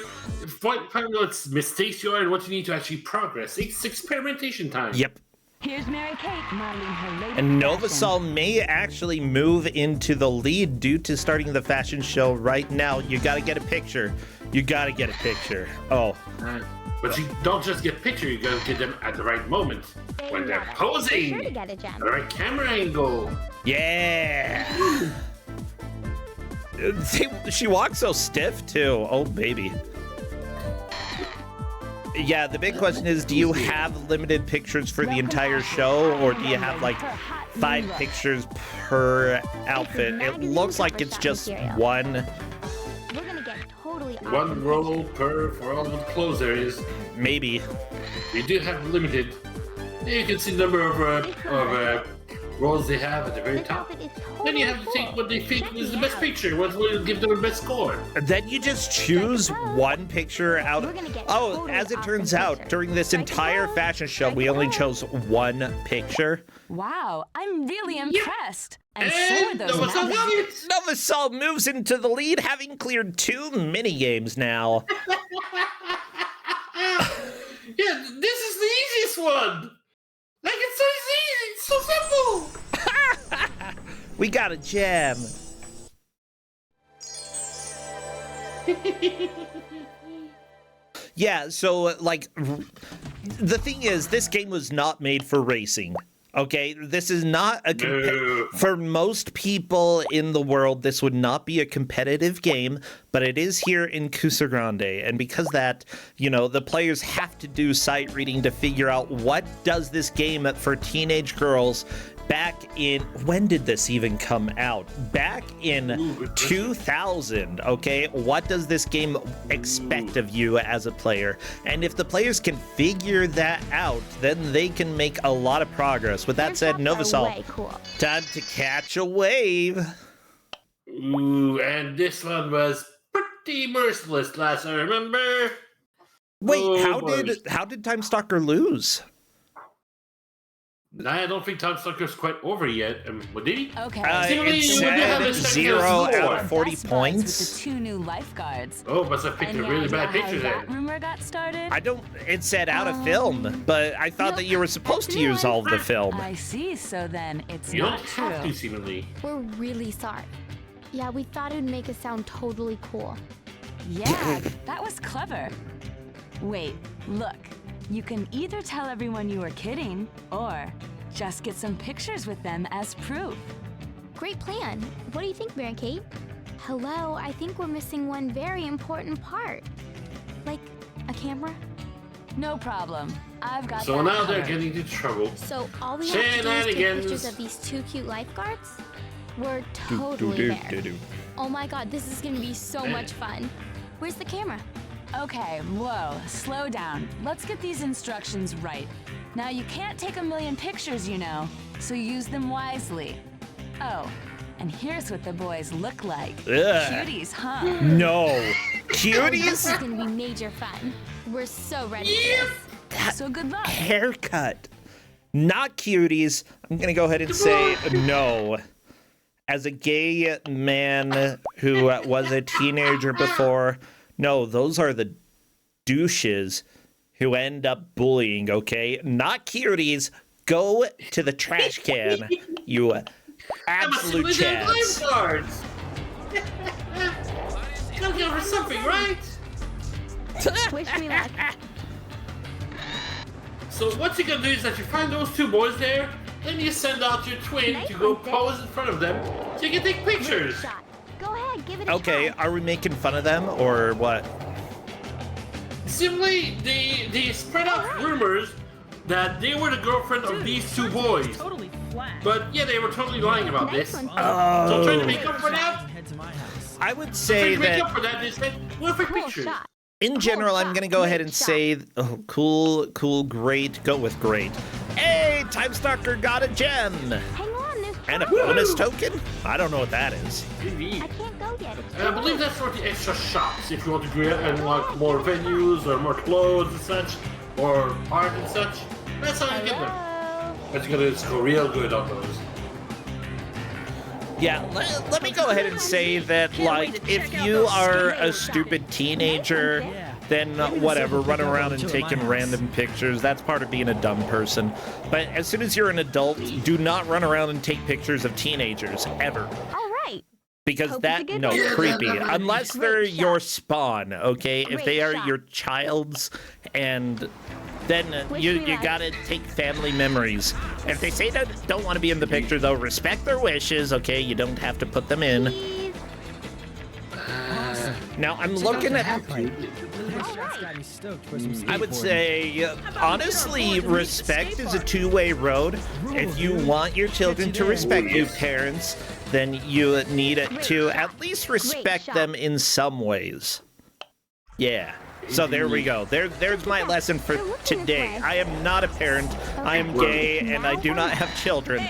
C: find out what mistakes you are, and what you need to actually progress. It's experimentation time.
A: Yep.
F: Here's Mary Kate modeling her latest
A: And
F: fashion.
A: Novasol may actually move into the lead due to starting the fashion show right now. You gotta get a picture. You gotta get a picture. Oh.
C: But you don't just get pictures, you gotta get them at the right moment. When they're
E: Be
C: posing!
E: sure to get a gem.
C: The right camera angle.
A: Yeah. She walks so stiff too. Oh baby. Yeah, the big question is, do you have limited pictures for the entire show, or do you have like 5 pictures per outfit? It looks like it's just one.
E: We're gonna get totally
C: One
E: awesome
C: roll for all the clothes areas.
A: Maybe.
C: We do have limited. You can see the number of rolls they have at the very
E: This
C: top.
E: outfit is
C: Then you
E: totally
C: have to take
E: cool.
C: what they think
E: Check
C: is the
E: me
C: best
E: out.
C: picture, what will give them the best score.
A: Then you just choose one picture out.
E: We're gonna get
A: Oh,
E: totally
A: as it
E: awesome
A: turns out,
E: pictures.
A: during this
E: Strike a
A: entire
E: pose.
A: fashion show,
E: Strike
A: we
E: a
A: only
E: pose.
A: chose one picture.
F: Wow, I'm really impressed. And so are
C: And
F: those
C: Novasol got
F: magazines.
C: it!
A: Novasol moves into the lead, having cleared 2 mini games now.
C: Yeah, this is the easiest one! Like, it's so easy, it's so simple!
A: We got a gem. Yeah, so like the thing is, this game was not made for racing. Okay, this is not a
C: No.
A: for most people in the world. This would not be a competitive game, but it is here in Kusog7ande, and because that, you know, the players have to do sight reading to figure out what does this game for teenage girls. Back in, when did this even come out? Back in 2000, okay? What does this game expect of you as a player? And if the players can figure that out, then they can make a lot of progress. With that
E: Your
A: said,
E: shots are
A: Novasol,
E: way cool.
A: time to catch a wave.
C: Ooh, and this one was pretty merciless last I remember.
A: Wait,
C: Oh, boy.
A: how did Time Stalker lose?
C: I don't think Tom Sucker's quite over yet. What did he?
F: Okay.
C: Seemingly,
A: It
C: you would have
A: said
C: a second
A: 0
C: score.
A: out of 40
F: Best buds
A: points.
F: With the 2 new lifeguards.
C: Oh, must have picked
F: Any
C: a really bad
F: idea
C: picture
F: how that
C: then.
F: rumor got started?
A: I don't, it said out of film, but I thought
E: no,
A: that you were supposed to
E: that's
A: use all of the
C: Ah.
A: film.
F: I see, so then it's
C: You
F: not
C: don't
F: true.
C: have to, seemingly.
E: We're really sorry. Yeah, we thought it would make us sound totally cool.
F: Yeah, that was clever. Wait, look. You can either tell everyone you were kidding, or just get some pictures with them as proof.
E: Great plan. What do you think, Mary Kate? Hello, I think we're missing one very important part. Like a camera?
F: No problem. I've got
C: So
F: that
C: now they're
F: covered.
C: getting into trouble.
E: So all we have to do is take
C: Shenanigans.
E: pictures of these 2 cute lifeguards? We're totally there. Oh my god, this is gonna be so much fun. Where's the camera?
F: Okay, whoa, slow down. Let's get these instructions right. Now, you can't take a million pictures, you know, so use them wisely. Oh, and here's what the boys look like.
A: Ugh.
F: Cuties, huh?
A: No.
E: This
A: Cuties?
E: is gonna be major fun. We're so ready for this.
F: So good luck.
A: Haircut. Not cuties. I'm going to go ahead and say no. As a gay man who was a teenager before, no, those are the douches who end up bullying, okay? Not cuties. Go to the trash can, you absolute
C: Absolutely,
A: chads.
C: lifeguards. Gotta go for something, right?
E: Wish me luck.
C: So what you're gonna do is that you find those 2 boys there, then you send out your twin
E: Nice
C: to go
E: one, Sid.
C: pose in front of them so you can take pictures.
E: Shot. Go ahead, give it a
A: Okay,
E: try.
A: are we making fun of them or what?
C: Simply, they spread out rumors that they were the girlfriend of these 2 boys.
G: Totally flat.
C: But yeah, they were totally lying about
E: Nice
C: this.
E: one.
C: So trying to make up for that,
B: Head to my house.
A: I would
C: trying
A: say
C: to make
A: that
C: up for that, they said, we'll take
E: Cool
C: pictures.
E: shot.
A: in general, I'm
E: shot.
A: going to go ahead and
E: Great shot.
A: say, oh, cool, great. Go with great. Hey, Time Stalker got a gem.
E: Hang on, there's
A: And a bonus token? I don't know what that is.
C: Indeed.
E: I can't go yet.
C: I believe that's for the extra shops if you want to go and unlock more venues or more clothes and such, or art and such. That's how you get them.
E: Hello?
C: But you gotta score real good on those.
A: Yeah, let me go ahead and say that, like, if you are a stupid teenager, then whatever, running around and taking random pictures, that's part of being a dumb person. But as soon as you're an adult, do not run around and take pictures of teenagers, ever.
E: All right.
A: Because
E: Hope
A: that,
E: it's a good
A: no,
E: one.
A: creepy. Unless they're
E: Great shot.
A: your spawn, okay? If
E: Great
A: they are
E: shot.
A: your child's, and then
E: Wish
A: you
E: me luck.
A: gotta take family memories. If they say that don't want to be in the picture, though, respect their wishes, okay? You don't have to put them in.
E: Please.
A: Now, I'm looking at... I would say, honestly, respect is a two-way road. If you want your children to respect you, parents, then you need to at least respect them in some ways. Yeah. So there we go. There's my lesson for today. I am not a parent. I am gay, and I do not have children.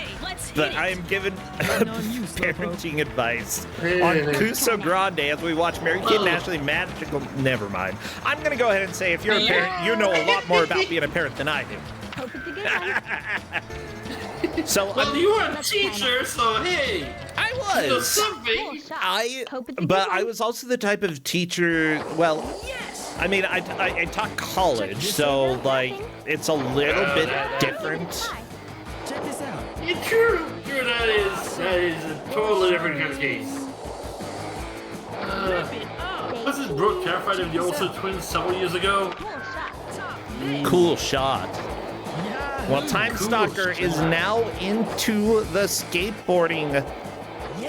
A: But I am given parenting advice on Kusog7ande as we watch Mary Kate and Ashley Magical. Never mind. I'm gonna go ahead and say, if you're a parent, you know a lot more about being a parent than I do.
E: Hope it's a good one.
A: So
C: Well, you were a teacher, so hey,
A: I
C: you know
A: was.
C: something.
E: Cool shot. Hope it's a good
A: But
E: one.
A: I was also the type of teacher. Well, I mean, I taught college, so like it's a little bit different.
B: Check this out.
C: Yeah, true, that is a totally different kind of case. Wasn't Brooke terrified of the Olsen twins several years ago?
E: Cool shot.
A: Cool shot. Well, Time Stalker is now into the skateboarding,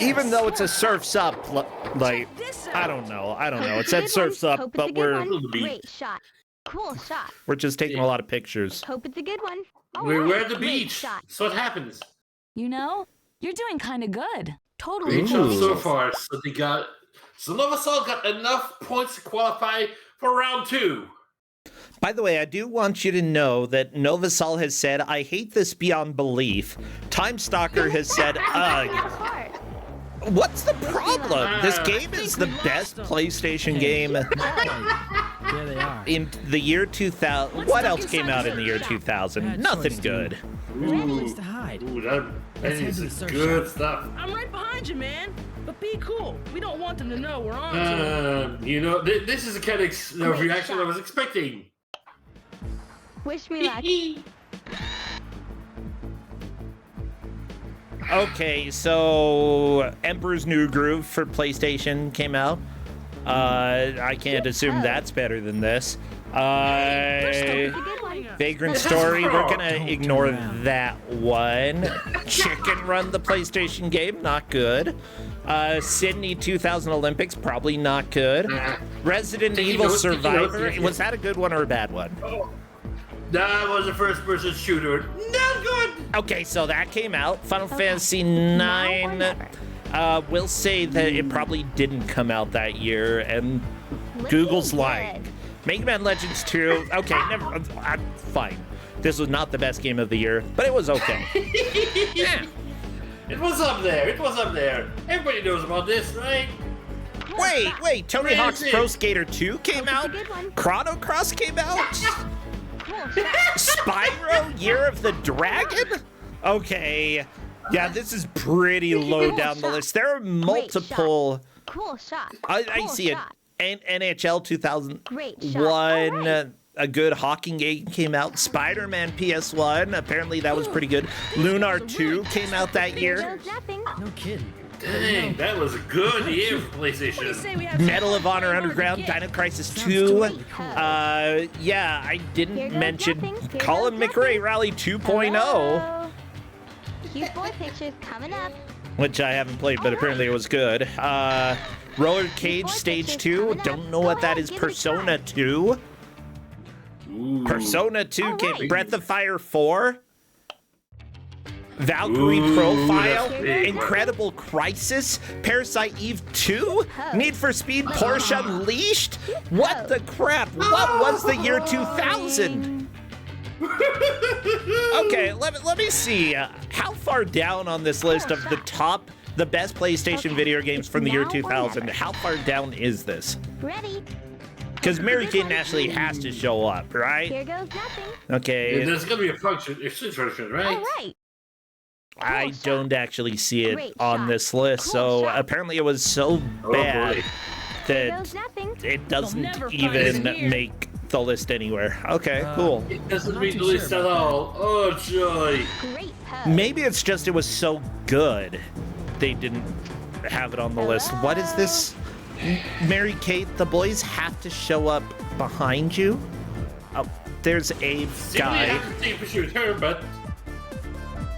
A: even though it's a Surf's Up. Like, I don't know. It said Surf's Up,
E: Hope it's a
A: but
E: good one.
C: we're
E: Great shot. Cool shot.
A: we're just taking a lot of pictures.
E: Hope it's a good one. All
C: we're
E: right.
C: at the
E: Great
C: beach,
E: shot.
C: so what happens?
F: You know, you're doing kind of good.
E: Totally.
C: Great shot so far. So Novasol got enough points to qualify for round 2.
A: By the way, I do want you to know that Novasol has said, "I hate this beyond belief." Time Stalker has said, "Ugh." What's the problem? This game is the best PlayStation game
B: There they are.
A: in the year 2000. What else came out in the year 2000? Nothing good.
B: Place to hide.
C: Ooh, that
B: Let's head
C: is
B: to the surf
C: good
B: shop.
C: stuff.
H: I'm right behind you, man. But be cool. We don't want them to know we're on to them.
C: You know, this is the kind of reaction I was expecting.
E: Wish me luck.
A: Okay, so Emperor's New Groove for PlayStation came out. I can't assume that's better than this.
E: Hope it's a good one.
A: Vagrant Story, we're gonna ignore that one. Chicken Run, the PlayStation game, not good. Sydney 2000 Olympics, probably not good. Resident
C: Taking
A: Evil
C: notes, taking notes,
A: Survivor,
C: yes,
A: was
C: yes.
A: that a good one or a bad one?
C: That was a first-person shooter. Not good.
A: Okay, so that came out. Final Fantasy
E: Now or
A: 9.
E: never.
A: We'll say that it probably didn't come out that year, and
E: Looking
A: Google's
E: good.
A: lying. Mega Man Legends 2. Okay, never. I'm fine. This was not the best game of the year, but it was okay. Yeah.
C: It was up there. Everybody knows about this, right?
A: Wait. Tony Hawk's
C: Crazy.
A: Pro Skater 2 came
E: Hope
A: out.
E: it's a good one.
A: Chrono Cross came out.
E: Cool shot.
A: Spyro Year of the Dragon. Okay. Yeah, this is pretty low
E: Cool
A: down the
E: shot.
A: list. There are
E: Great
A: multiple.
E: Cool shot.
A: I
E: Cool
A: see it.
E: shot.
A: NHL 2001,
E: Great shot. All right.
A: a good hawking game came out. Spider-Man PS1, apparently that was pretty good. Lunar 2 came out that
E: Here
A: year.
E: goes nothing.
B: No kidding.
C: Dang, that was a good year for PlayStation.
H: Say we have
A: Medal of Honor
H: hard to
A: Underground,
H: get.
A: Dino Crisis 2. Yeah, I
E: Here
A: didn't
E: goes
A: mention
E: nothing. Here
A: Colin
E: goes
A: McRae
E: nothing.
A: Rally 2.0,
E: Hello. Cute boy pictures coming up.
A: which I haven't played, but apparently it was good. Roller Cage Stage 2, don't know what that is. Persona 2. Persona 2 came.
E: Alright.
A: Breath of Fire 4. Valkyrie
C: Ooh,
A: Profile,
C: that's big.
A: Incredible Crisis, Parasite Eve 2, Need for Speed, Porsche Unleashed. What the crap? What was the year 2000? Okay, let me see. How far down on this list of the best PlayStation video games from the year
E: Now or
A: 2000?
E: never.
A: How far down is this?
E: Ready?
A: Because Mary-Kate and Ashley has to show up, right?
E: Here goes nothing.
A: Okay,
C: There's gonna be a function, a switch function, right?
E: All right.
A: I
E: shot.
A: don't actually see it
E: Great
A: on
E: shot.
A: this list,
E: Cool
A: so
E: shot.
A: apparently it was so bad
C: boy.
E: Here
A: that
E: goes nothing.
A: it doesn't
H: never find
A: even
H: us here.
A: make the list anywhere. Okay, cool.
C: It doesn't
B: I'm not
C: read
B: too
C: the list
B: sure
C: at
B: about
C: all. Oh joy.
E: Great pose.
A: Maybe it's just it was so good they didn't have it on the list. What is this? Mary-Kate, the boys have to show up behind you? Oh, there's a
C: See, we
A: guy.
C: have to take a picture with her, but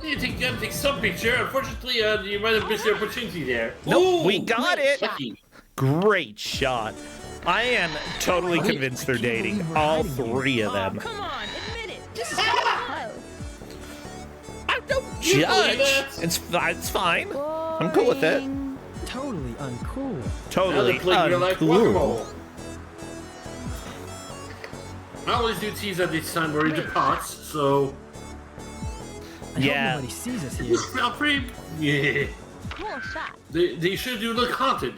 C: you gotta take some picture. Unfortunately, you might have missed the opportunity there.
A: Nope, we
C: Ooh,
A: got it.
C: lucky.
A: Great shot. I am totally convinced they're dating. All three of
H: Oh,
A: them.
H: come on, admit it. Just
E: Pose.
A: I don't
C: You believe
A: judge.
C: that?
A: It's fine. I'm cool with it.
E: Boring.
B: Totally uncool.
C: Now
A: Totally
C: they're playing real life
A: uncool.
C: guacamole. I always do tease at this time we're into pots, so
B: I
A: Yeah.
B: hope nobody sees us here.
C: feel free. Yeah.
E: Cool shot.
C: They should do look haunted.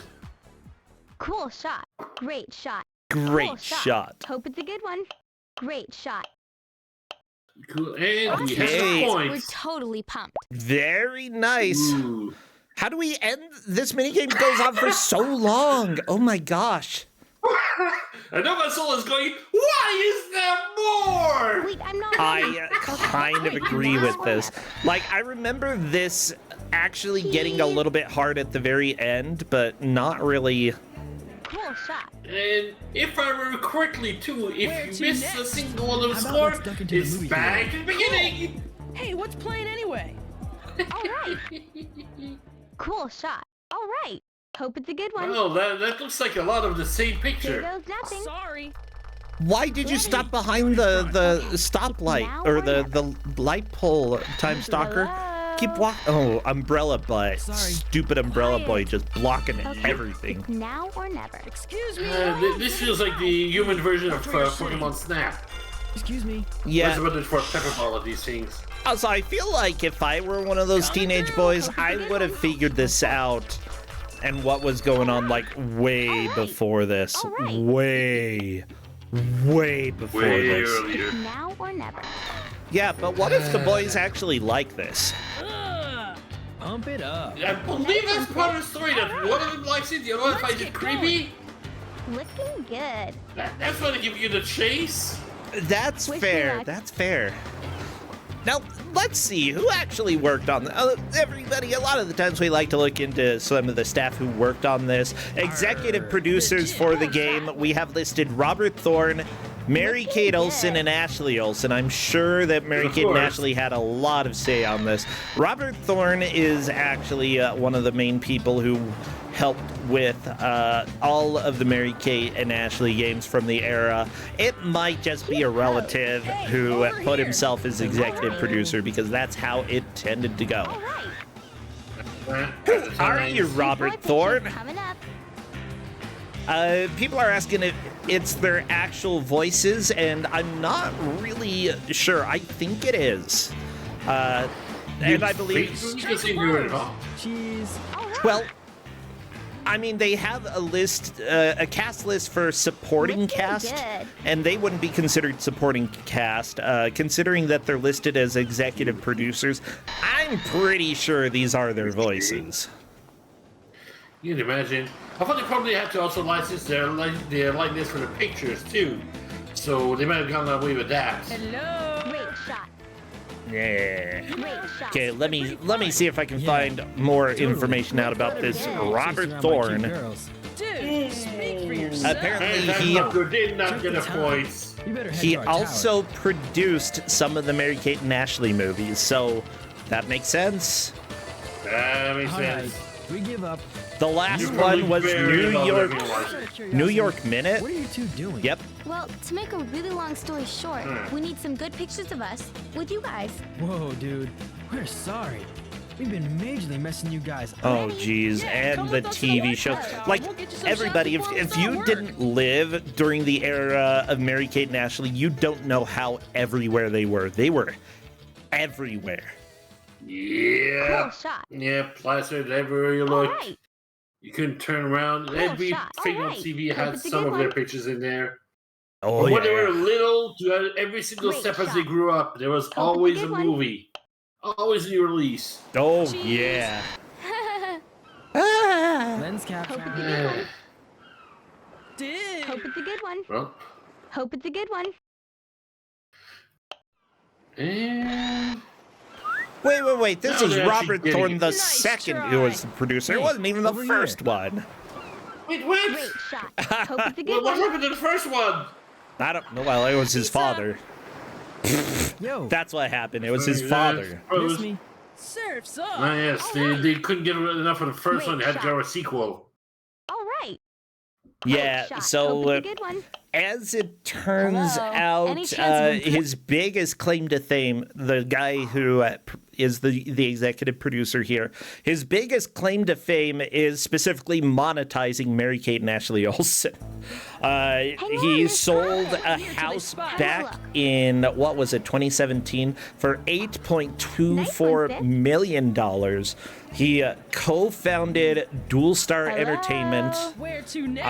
E: Cool shot. Great shot.
A: Great
E: Cool
A: shot.
E: Hope it's a good one. Great shot.
C: Cool. And we have
A: Okay.
C: some
E: We're
C: points.
E: totally pumped.
A: Very nice.
C: Ooh.
A: How do we end? This minigame goes on for so long. Oh my gosh.
C: I know my soul is going, why is there more?
E: Wait, I'm not.
A: I kind of agree with this. Like, I remember this actually getting a little bit hard at the very end, but not really.
E: Cool shot.
C: And if I remember correctly, too,
H: Where
C: if
H: to
C: you miss a
H: next?
C: single one of the
B: How about
C: score,
B: let's duck into the
C: it's
B: movie
C: back to the beginning.
H: Hey, what's playing anyway?
E: All right. Cool shot. All right. Hope it's a good one.
C: Oh, that looks like a lot of the same
E: Here
C: picture.
E: goes nothing.
H: Sorry.
A: Why did you stop behind the stoplight
E: Now
A: or
E: or
A: the light pole, Time Stalker?
E: Hello?
A: Keep walking. Oh, umbrella butt.
B: Sorry.
A: Stupid umbrella boy just blocking
E: Okay.
A: everything.
E: Now or never.
H: Excuse me.
C: This feels like the human version of Pokemon Snap.
B: Excuse me.
A: Yeah.
C: That's about it for Pepper Ball of these things.
A: Also, I feel like if I were one of those teenage boys, I would have figured this out and what was going on like way before this.
E: Alright.
A: Way before
C: Way
A: this.
C: earlier.
E: Now or never.
A: Yeah, but what if the boys actually like this?
H: Ugh.
B: Pump it up.
C: I believe that's part of the story that one of them likes it, the other one
H: Let's
C: finds it
H: get
C: creepy.
E: Looking good.
C: That's why they give you the chase.
A: That's
E: Wish me
A: fair.
E: luck.
A: That's fair. Now, let's see who actually worked on everybody. A lot of the times we like to look into some of the staff who worked on this. Executive producers for the game, we have listed Robert Thorne, Mary-Kate Olsen, and Ashley Olsen. I'm sure that Mary-Kate and
C: course.
A: Ashley had a lot of say on this. Robert Thorne is actually one of the main people who helped with all of the Mary-Kate and Ashley games from the era. It might just be a relative who put himself as executive producer because that's how it tended to go.
E: All right.
A: Who are you, Robert
E: Boy
A: Thorne?
E: pictures coming up.
A: People are asking if it's their actual voices, and I'm not really sure. I think it is. And I believe...
B: Cheese.
E: All right.
A: Well, I mean, they have a list, a cast list for supporting
E: Looking
A: cast,
E: good.
A: and they wouldn't be considered supporting cast, considering that they're listed as executive producers. I'm pretty sure these are their voices.
C: You can imagine. I thought they probably had to also license their likeness for the pictures too, so they might have gone away with that.
H: Hello.
E: Great shot.
A: Yeah.
E: Great shot.
A: Okay, let me see if I can find more information out about this Robert Thorne.
H: Dude, speak for yourself.
A: Apparently,
C: Hey, that's
A: he
C: not good. Did not get a
B: time.
C: point.
B: You better head
A: he
B: to our
A: also
B: tower.
A: produced some of the Mary-Kate and Ashley movies, so that makes sense.
C: That makes
B: All
C: sense.
B: right, we give up.
A: The last
C: You probably
A: one was
C: very
A: New
C: well
A: York,
C: living life.
B: Out of curiosity,
A: New York Minute.
B: What are you two doing?
A: Yep.
E: Well, to make a really long story short, we need some good pictures of us with you guys.
B: Whoa, dude. We're sorry. We've been majorly messing you guys up.
A: Oh, geez.
H: Yeah, come
A: And the
H: with us to the
A: TV
H: White
A: show.
H: House.
A: Like,
H: We'll get you some
A: everybody,
H: shots
A: if
H: before
A: you
H: it's
A: didn't live during the era of Mary-Kate and Ashley, you don't know how everywhere they were. They were everywhere.
C: Yeah.
E: Cool shot.
C: Yeah, plastered everywhere you look.
E: Alright.
C: You couldn't turn around. Every
E: shot.
C: thing on
E: Alright.
C: TV
E: Hope
C: had
E: it's a
C: some
E: good
C: of their
E: one.
C: pictures in there.
A: Oh,
C: When they were
A: yeah.
C: little, to every single
E: Great
C: step as
E: shot.
C: they grew up, there was
E: it's a
C: always a
E: good one.
C: movie. Always a new release.
A: Oh, yeah.
B: Lens cap.
E: Hope it's a good one.
H: Dig.
E: Hope it's a good one.
C: Well,
E: Hope it's a good one.
C: and
A: Wait. This
C: No,
A: is
C: they're actually
A: Robert
C: getting
A: Thorne
C: it.
A: the
H: Nice
A: second
H: try.
A: who was the producer. It
B: Hey,
A: wasn't even the
B: over
A: first
B: here.
A: one.
C: wait, what?
E: Great shot. Hope it's a
C: Well,
E: good
C: what
E: one.
C: happened to the first one?
A: I don't know. Well, it was his father.
B: Yo,
A: That's what happened. It was his
C: Yeah,
A: father.
B: miss me?
H: Surf's up.
C: Ah, yes, they couldn't get enough of the first
E: Great
C: one. They had to
E: shot.
C: go a sequel.
E: Alright.
A: Yeah,
E: Shot.
A: so
E: Hope it's a good one.
A: as it turns
F: Hello? Any
A: out,
F: chance of
A: his biggest claim to fame, the guy who is the executive producer here, his biggest claim to fame is specifically monetizing Mary-Kate and Ashley Olsen.
E: on,
A: He
E: there's
A: sold
E: five.
A: a
H: Here to
A: house
H: spot.
A: back in, what was it, 2017 for $8.24 million. He co-founded Dual Star
E: Hello?
A: Entertainment.
H: Where to next?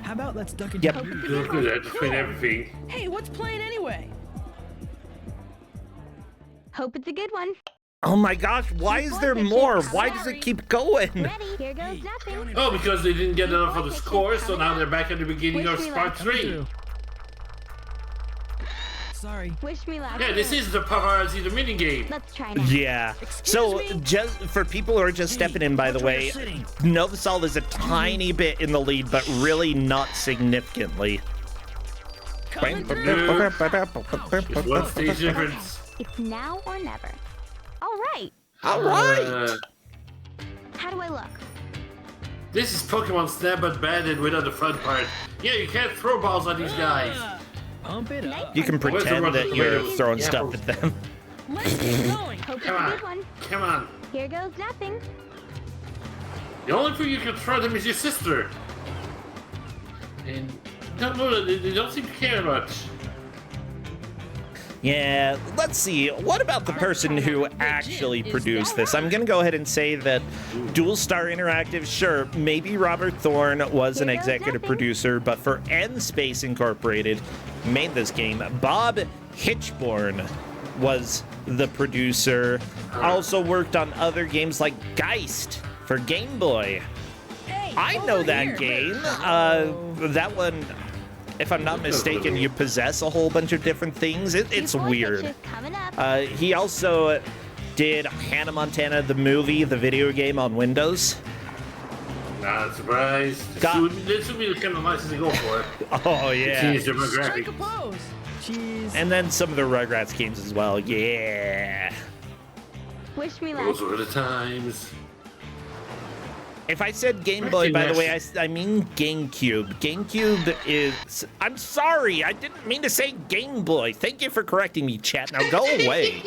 B: How about let's duck and
A: Yep.
B: jump?
C: Look at that, between everything.
H: Hey, what's playing anyway?
E: Hope it's a good one.
A: Oh my gosh, why is there more? Why does it keep going?
E: Ready? Here goes nothing.
C: Oh, because they didn't get enough of the score, so now they're back at the beginning of
E: Wish me
C: part
E: luck.
C: 3.
B: Through. Sorry.
E: Wish me luck.
C: Yeah, this is the paparazzi the mini game.
E: Let's try now.
A: Yeah. So,
H: me?
A: just for people who are just stepping in, by the way, Novasol is a tiny bit in the lead, but really not significantly.
H: Coming through.
C: It's one stage difference.
E: It's now or never. Alright.
A: All right.
E: How do I look?
C: This is Pokemon Snap but banded without the front part. Yeah, you can't throw balls at these guys.
B: Pump it up.
A: You can
C: Where's the
A: pretend
C: run-
A: that you're
C: wait,
A: throwing
C: yeah.
A: stuff at them.
H: Let's keep going.
E: Hope it's
C: Come
E: a
C: on.
E: good one.
C: Come on.
E: Here goes nothing.
C: The only thing you can throw them is your sister. And no, they don't seem to care much.
A: Yeah, let's see. What about the person who actually produced this? I'm going to go ahead and say that Dual Star Interactive, sure, maybe Robert Thorne was an
E: Here goes
A: executive
E: nothing.
A: producer, but for N Space Incorporated, made this game. Bob Hitchborn was the producer. Also worked on other games like Geist for Game Boy.
H: Hey,
A: I know
H: over
A: that
H: here.
A: game. That one, if I'm not mistaken, you possess a whole bunch of different things. It's
E: Two-point
A: weird.
E: pitches coming up.
A: He also did Hannah Montana the movie, the video game on Windows.
C: Not surprised.
A: Got-
C: This would be the kind of license to go for.
A: Oh yeah.
C: Change
H: Strike a
C: demographic.
H: pose.
B: Cheese.
A: And then some of the Rugrats games as well. Yeah.
E: Wish me luck.
C: Those were the times.
A: If I said Game Boy, by the way, I mean GameCube. GameCube is... I'm sorry, I didn't mean to say Game Boy. Thank you for correcting me, chat. Now go away.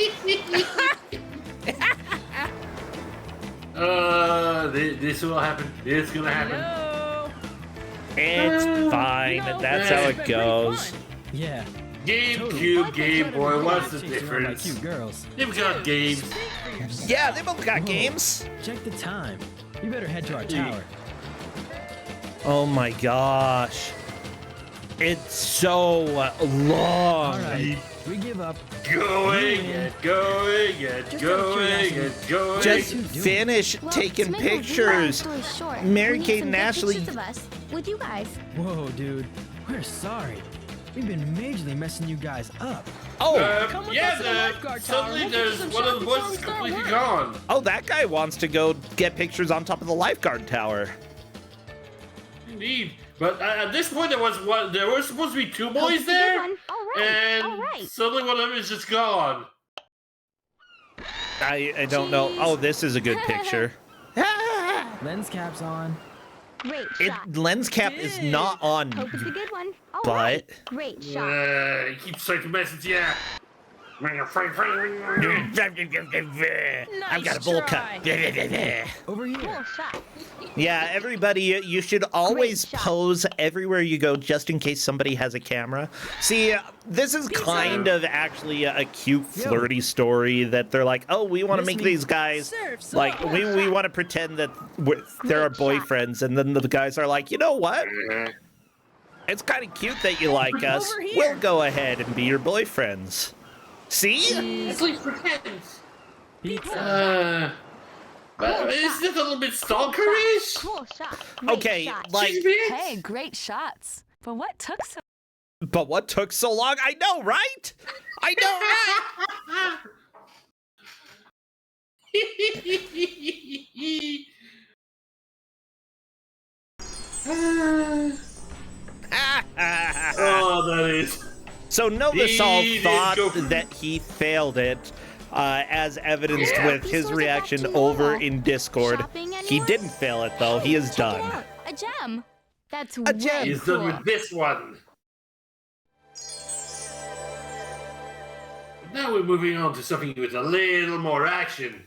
C: This will happen. It's gonna happen.
H: Hello.
A: It's fine.
H: You know,
A: That's
C: yeah,
A: how
H: it's
A: it
H: been pretty
A: goes.
H: fun.
B: Yeah.
C: GameCube, Game Boy, what's the
B: Chasing around by
C: difference?
B: cute girls.
C: They've got games.
H: Speak for yourself.
A: Yeah, they both got
B: Whoa.
A: games.
B: Check the time. You better head to our tower.
A: Oh my gosh. It's so long.
B: All right. We give up.
C: Going and going and
B: Just out of
C: going
B: curiosity.
C: and going.
A: Just
B: What are you doing?
A: finish
E: Well,
A: taking
E: to make a long
A: pictures.
E: story short,
A: Mary
E: we need
A: Kate
E: some
A: and
E: good
A: Ashley-
E: pictures of us with you guys.
B: Whoa, dude. We're sorry. We've been majorly messing you guys up.
A: Oh,
H: Come with
C: Yeah,
H: us to the lifeguard tower.
C: suddenly
H: We'll get you
C: there's
H: some
C: one of the
H: shots
C: boys is
H: before we start
C: completely
H: work.
C: gone.
A: oh, that guy wants to go get pictures on top of the lifeguard tower.
C: Indeed. But at this point, there was supposed to be two boys
E: It's a good
C: there,
E: one. All right.
C: and
E: All right.
C: suddenly one of them is just gone.
A: I don't know. Oh, this is a good picture.
B: Lens caps on.
E: Great
A: It
E: shot.
A: lens cap is not on,
E: Hope it's a good one. All
A: but
E: right. Great shot.
C: He keeps trying to message, yeah.
A: I've got a bowl cut.
B: Over here.
E: Cool shot.
A: Yeah, everybody, you should always pose everywhere you go just in case somebody has a camera. See, this is kind of actually a cute, flirty story that they're like, oh, we want to make these guys, like, we want to pretend that they're our boyfriends. And then the guys are like, you know what? It's kind of cute that you like us. We'll go ahead and be your boyfriends. See?
C: At least pretend. But isn't it a little bit stalkerish?
E: Cool shot. Great
A: Okay,
E: shot.
A: like,
F: Hey, great shots. But what took so
A: but what took so long? I know, right? I know, right?
C: Oh, that is.
A: So
C: He
A: Novasol
C: did
A: thought
C: go for-
A: that he failed it, as evidenced with his
E: These
A: reaction
E: stores are back to
A: over
E: normal.
A: in Discord.
E: Shopping
A: He
E: anyone?
A: didn't fail it though. He is
E: Check it
A: done.
E: out. A gem. That's
A: A
E: way
A: gem.
C: He's
E: cool.
C: done with this one. Now we're moving on to something with a little more action.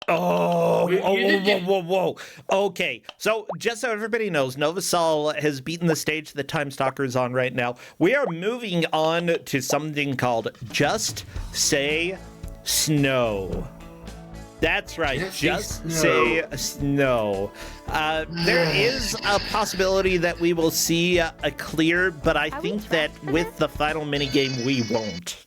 A: Oh,
C: You did get-
A: whoa. Okay, so just so everybody knows, Novasol has beaten the stage that Time Stalker is on right now. We are moving on to something called Just Say Snow. That's right,
C: Just
A: say
C: say
A: snow. There is a possibility that we will see a clear, but I
E: Are we
A: think that
E: trapped for
A: with
E: this?
A: the final minigame, we won't.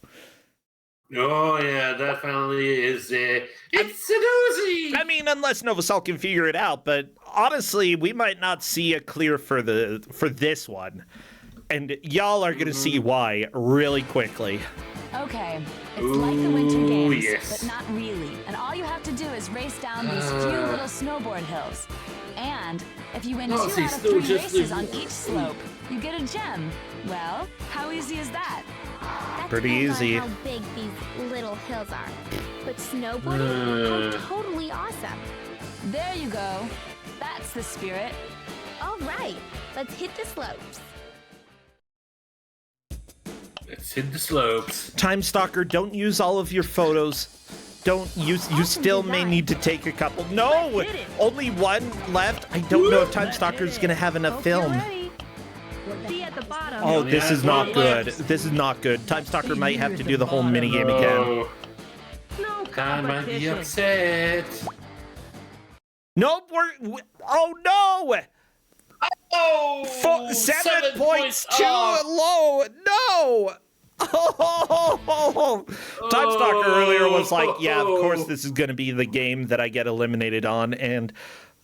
C: Oh yeah, that finally is it's a doozy.
A: I mean, unless Novasol can figure it out, but honestly, we might not see a clear for this one. And y'all are gonna see why really quickly.
F: Okay, it's like the Winter Games,
C: yes.
F: but not really. And all you have to do is race down these few little snowboard hills. And if you win
C: No,
F: 2
C: see,
F: out of
C: still
F: 3
C: just
F: races
C: the-
F: on each slope, you get a gem. Well, how easy is that?
E: That
A: Pretty
E: depends on
A: easy.
E: how big these little hills are. But snowboarding? Totally awesome.
F: There you go. That's the spirit.
E: All right, let's hit the slopes.
C: Let's hit the slopes.
A: Time Stalker, don't use all of your photos. Don't use. You still may
E: design.
A: need to take a couple. No,
H: Let's hit it.
A: only one left. I don't know if Time
H: Let's
A: Stalker
H: hit
A: is
H: it.
A: gonna have enough
E: Hope you're
A: film.
E: ready.
G: See at the bottom.
A: Oh,
C: only
A: this
C: has
A: is not
C: one
A: good.
C: left.
A: This is not good. Time Stalker might have to
B: at
A: do
B: the
A: the whole
B: bottom.
A: minigame again.
C: Oh,
G: No
C: I might be
G: competition.
C: upset.
A: Nope. Oh no!
C: Oh,
A: 7 points too
C: off.
A: low. No. Oh, Time Stalker earlier was like, yeah, of course this is going to be the game that I get eliminated on, and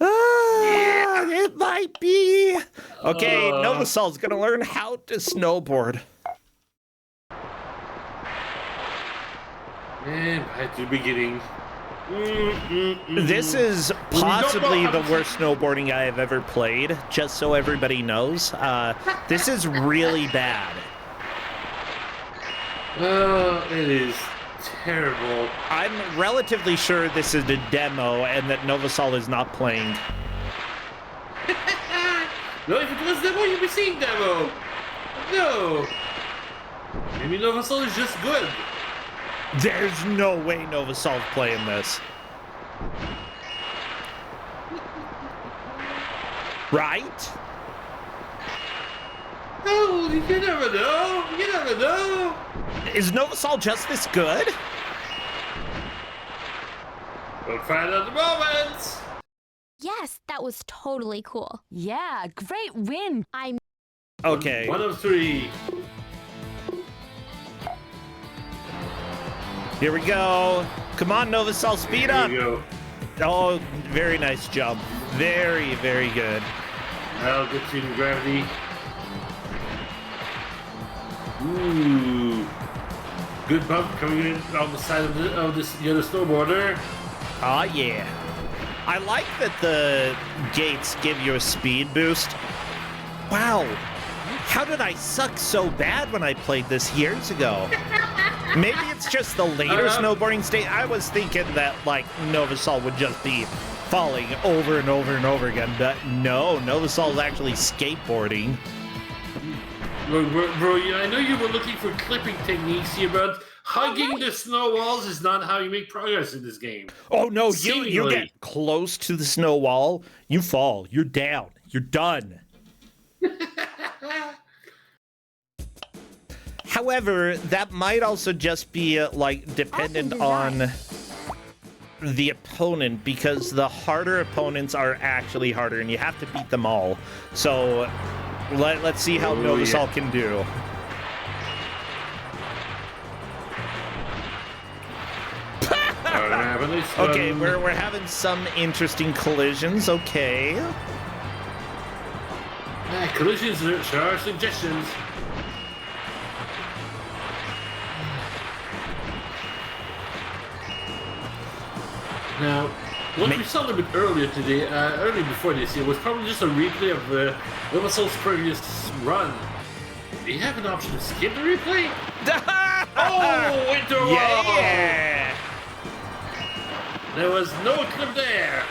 A: it might be. Okay, Novasol's going to learn how to snowboard.
C: And back to the beginning.
A: This is possibly the worst snowboarding I have ever played, just so everybody knows. This is really bad.
C: Oh, it is terrible.
A: I'm relatively sure this is a demo and that Novasol is not playing.
C: No, if it was demo, you'd be seeing demo. No. Maybe Novasol is just good.
A: There's no way Novasol's playing this. Right?
C: Oh, you never know. You never know.
A: Is Novasol just this good?
C: We'll find out in a moment.
E: Yes, that was totally cool.
F: Yeah, great win.
E: I'm
A: Okay.
C: 1 of 3.
A: Here we go. Come on, Novasol, speed
C: There
A: up.
C: we go.
A: Oh, very nice jump. Very, very good.
C: I'll get you in gravity. Ooh. Good bump coming in on the side of the other snowboarder.
A: Ah, yeah. I like that the gates give you a speed boost. Wow. How did I suck so bad when I played this years ago? Maybe it's just the later snowboarding state. I was thinking that, like, Novasol would just be falling over and over and over again, but no, Novasol's actually skateboarding.
C: Bro, I know you were looking for clipping techniques here, but Hugging the snow walls is not how you make progress in this game.
A: Oh no, you
C: Seemingly.
A: get close to the snow wall, you fall, you're down, you're done. However, that might also just be like dependent on the opponent, because the harder opponents are actually harder and you have to beat them all. So let's see how Novasol can do. Okay, we're having some interesting collisions. Okay.
C: Collisions sure are suggestions. Now, what we saw a little bit earlier today, earlier before this year, was probably just a replay of Novasol's previous run. Do you have an option to skip the replay? Oh, Winter Wall!
A: Yeah!
C: There was no clip there.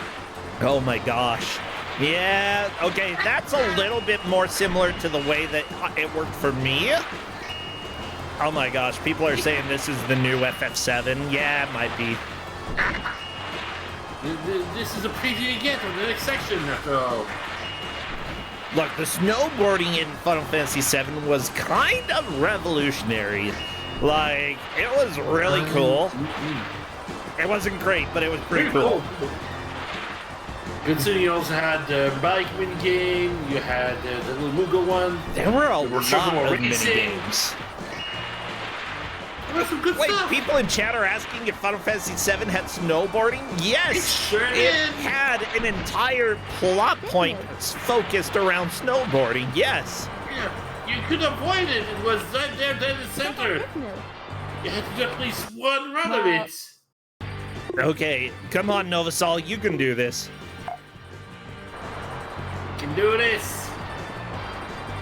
A: Oh my gosh. Yeah, okay, that's a little bit more similar to the way that it worked for me. Oh my gosh, people are saying this is the new FF7. Yeah, it might be.
C: This is a preview you get on the next section, after all.
A: Look, the snowboarding in Final Fantasy VII was kind of revolutionary. Like, it was really cool. It wasn't great, but it was pretty cool.
C: Considering you also had the bike mini game, you had the little Mugo one.
A: There were a lot of mini
C: racing.
A: games.
C: There was some good
A: Wait,
C: stuff.
A: people in chat are asking if Final Fantasy VII had snowboarding? Yes!
C: It sure
A: It
C: did.
A: had an entire plot point focused around snowboarding, yes.
C: Yeah, you could avoid it. It was right there, dead in the center. You had to do at least one run of it.
A: Okay, come on, Novasol, you can do this.
C: You can do this.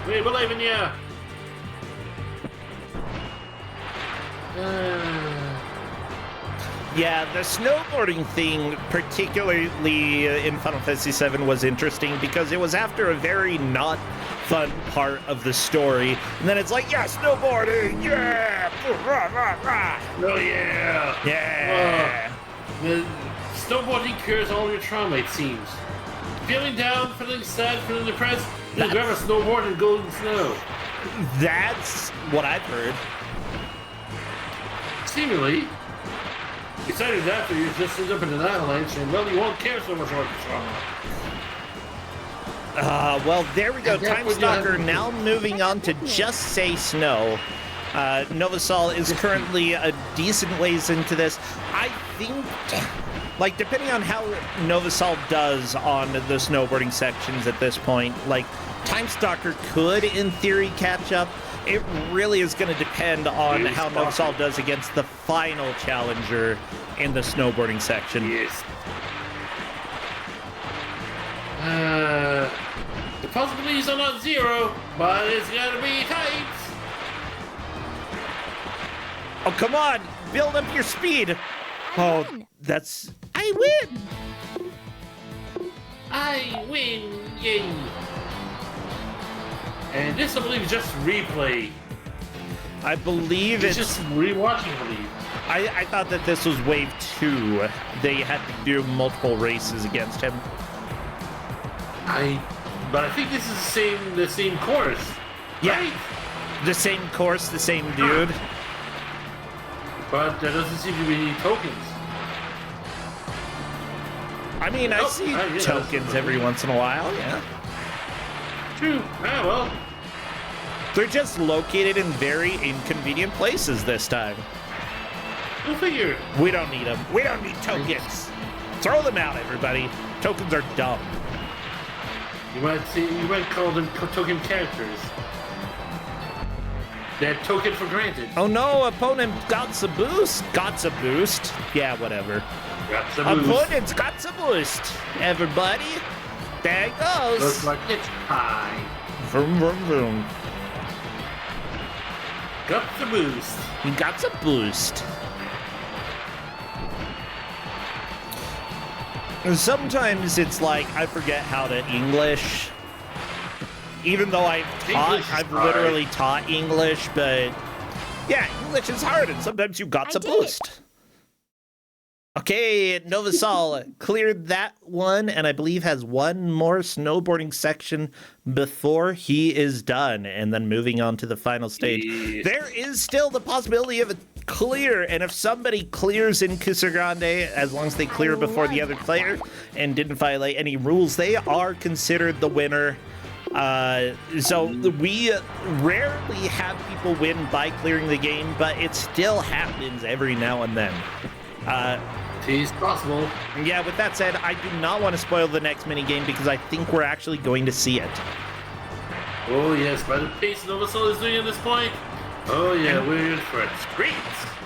C: We believe in you.
A: Yeah, the snowboarding thing, particularly in Final Fantasy VII, was interesting because it was after a very not fun part of the story. And then it's like, yeah, snowboarding, yeah! Rah, rah, rah.
C: Oh, yeah.
A: Yeah!
C: The snowboarding cures all your trauma, it seems. Feeling down, feeling sad, feeling depressed, just grab a snowboard and go in the snow.
A: That's what I've heard.
C: Seemingly. Besides after you just end up in an avalanche and, well, you won't care so much about the trauma.
A: Well, there we go.
C: And that's
A: Time
C: what you
A: Stalker
C: have to
A: now moving on to Just Say Snow. Novasol is currently a decent ways into this. I think, like, depending on how Novasol does on the snowboarding sections at this point, like, Time Stalker could, in theory, catch up. It really is going to depend on how Novasol does against the final challenger in the snowboarding section.
C: Yes. The possibilities are not zero, but it's gotta be tight.
A: Oh, come on! Build up your speed! Oh, that's... I win!
C: I win, yay! And this, I believe, is just replay.
A: I believe
C: It's
A: it's...
C: just rewatching, I believe.
A: I thought that this was wave 2. They had to do multiple races against him.
C: But I think this is the same course.
A: Yeah.
C: Right?
A: The same course, the same dude.
C: But there doesn't seem to be any tokens.
A: I mean, I see
C: yeah,
A: tokens every once in a while, yeah.
C: True. Ah, well.
A: They're just located in very inconvenient places this time.
C: Go figure.
A: We don't need them. We don't need tokens. Throw them out, everybody. Tokens are dumb.
C: You might call them token characters. They're token for granted.
A: Oh no, opponent got a boost. Got a boost. Yeah, whatever.
C: Got some moves.
A: Opponent's got a boost. Everybody. There it goes.
C: Looks like it's high.
A: Vroom, vroom, vroom.
C: Got the boost.
A: He got a boost. Sometimes it's like I forget how to English. Even though I've
C: English is
A: I've
C: hard.
A: literally taught English, but Yeah, English is hard, and sometimes you got
E: I
A: to
E: did it.
A: boost. Okay, Novasol cleared that one, and I believe has one more snowboarding section before he is done, and then moving on to the final stage.
C: Yes.
A: There is still the possibility of a clear, and if somebody clears in Kusog7ande, as long as they clear before the other player and didn't violate any rules, they are considered the winner. So we rarely have people win by clearing the game, but it still happens every now and then.
C: It's possible.
A: Yeah, with that said, I do not want to spoil the next minigame because I think we're actually going to see it.
C: Oh yes, by the pace Novasol is doing at this point. Oh yeah, we're in for a treat.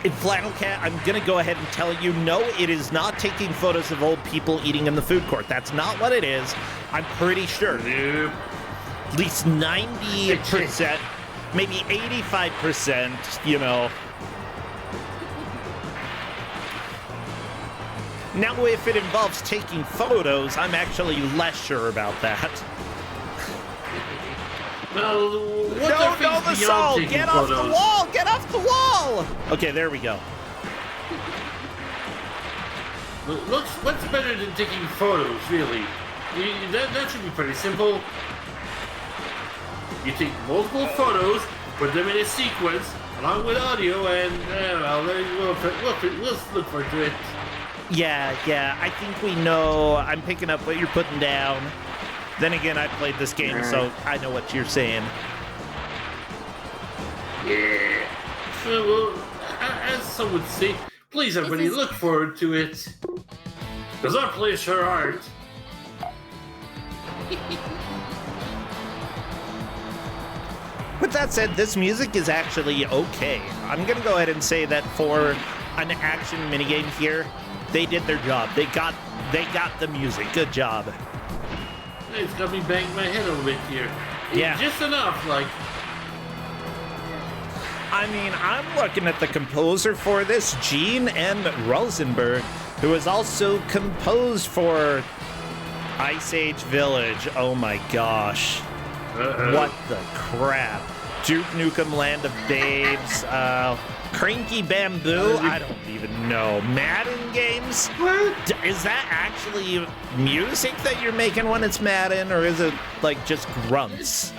A: In Flannel Cat, I'm going to go ahead and tell you, no, it is not taking photos of old people eating in the food court. That's not what it is. I'm pretty sure.
C: Nope.
A: At least 90%, maybe 85%, you know. Now, if it involves taking photos, I'm actually less sure about that.
C: Well, what's
A: No,
C: our face
A: Novasol,
C: beyond taking
A: get off the
C: photos?
A: wall! Get off the wall! Okay, there we go.
C: What's better than taking photos, really? That should be pretty simple. You take multiple photos, put them in a sequence, along with audio, and well, we'll look forward to it.
A: Yeah, I think we know. I'm picking up what you're putting down. Then again, I played this game, so I know what you're saying.
C: Yeah. Well, as some would say, please everybody look forward to it. Because our plays sure aren't.
A: With that said, this music is actually okay. I'm gonna go ahead and say that for an action minigame here, they did their job. They got the music. Good job.
C: It's got me banging my head a little bit here.
A: Yeah.
C: Just enough, like.
A: I mean, I'm looking at the composer for this, Gene M. Rosenberg, who has also composed for Ice Age Village. Oh my gosh. What the crap? Duke Nukem Land of Babes, Cranky Bamboo, I don't even know. Madden games?
C: What?
A: Is that actually music that you're making when it's Madden, or is it like just grunts?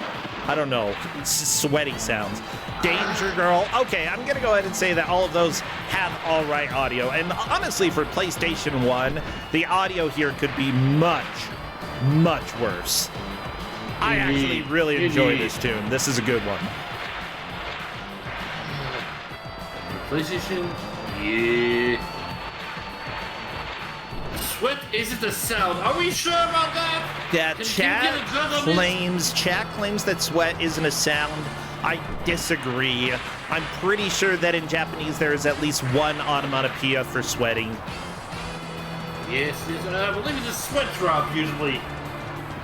A: I don't know. It's sweaty sounds. Danger Girl. Okay, I'm gonna go ahead and say that all of those have all right audio. And honestly, for PlayStation 1, the audio here could be much, much worse. I actually really enjoy this tune. This is a good one.
C: PlayStation? Yeah. Sweat isn't a sound. Are we sure about that?
A: Yeah,
C: Can you
A: chat
C: get a judge on this?
A: claims that sweat isn't a sound. I disagree. I'm pretty sure that in Japanese there is at least one onomatopoeia for sweating.
C: Yes, I believe it's a sweat drop usually.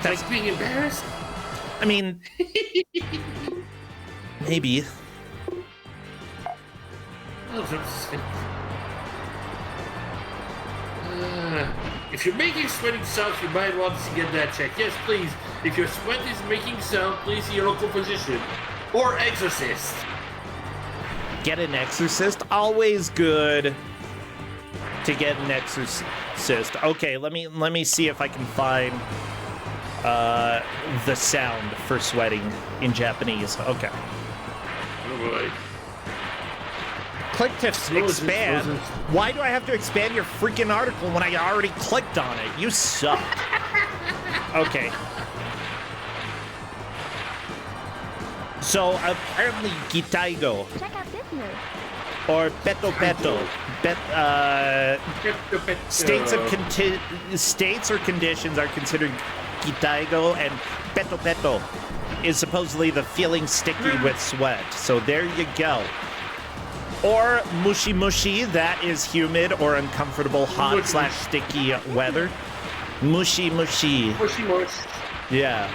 A: That's-
C: Like being embarrassed?
A: I mean, maybe.
C: If you're making sweating sounds, you might want to get that checked. Yes, please. If your sweat is making sound, please see your local physician or exorcist.
A: Get an exorcist. Always good to get an exorcist. Okay, let me see if I can find the sound for sweating in Japanese. Okay.
C: Oh boy.
A: Click to expand.
C: wasn't-
A: Why do I have to expand your freaking article when I already clicked on it? You suck. Okay. So apparently Gitaigo
E: Check out this move.
A: or Peto Peto. States or conditions are considered Gitaigo, and Peto Peto is supposedly the feeling sticky with sweat. So there you go. Or Mushi Mushi, that is humid or uncomfortable, hot / sticky weather. Mushi Mushi.
C: Mushy mush.
A: Yeah.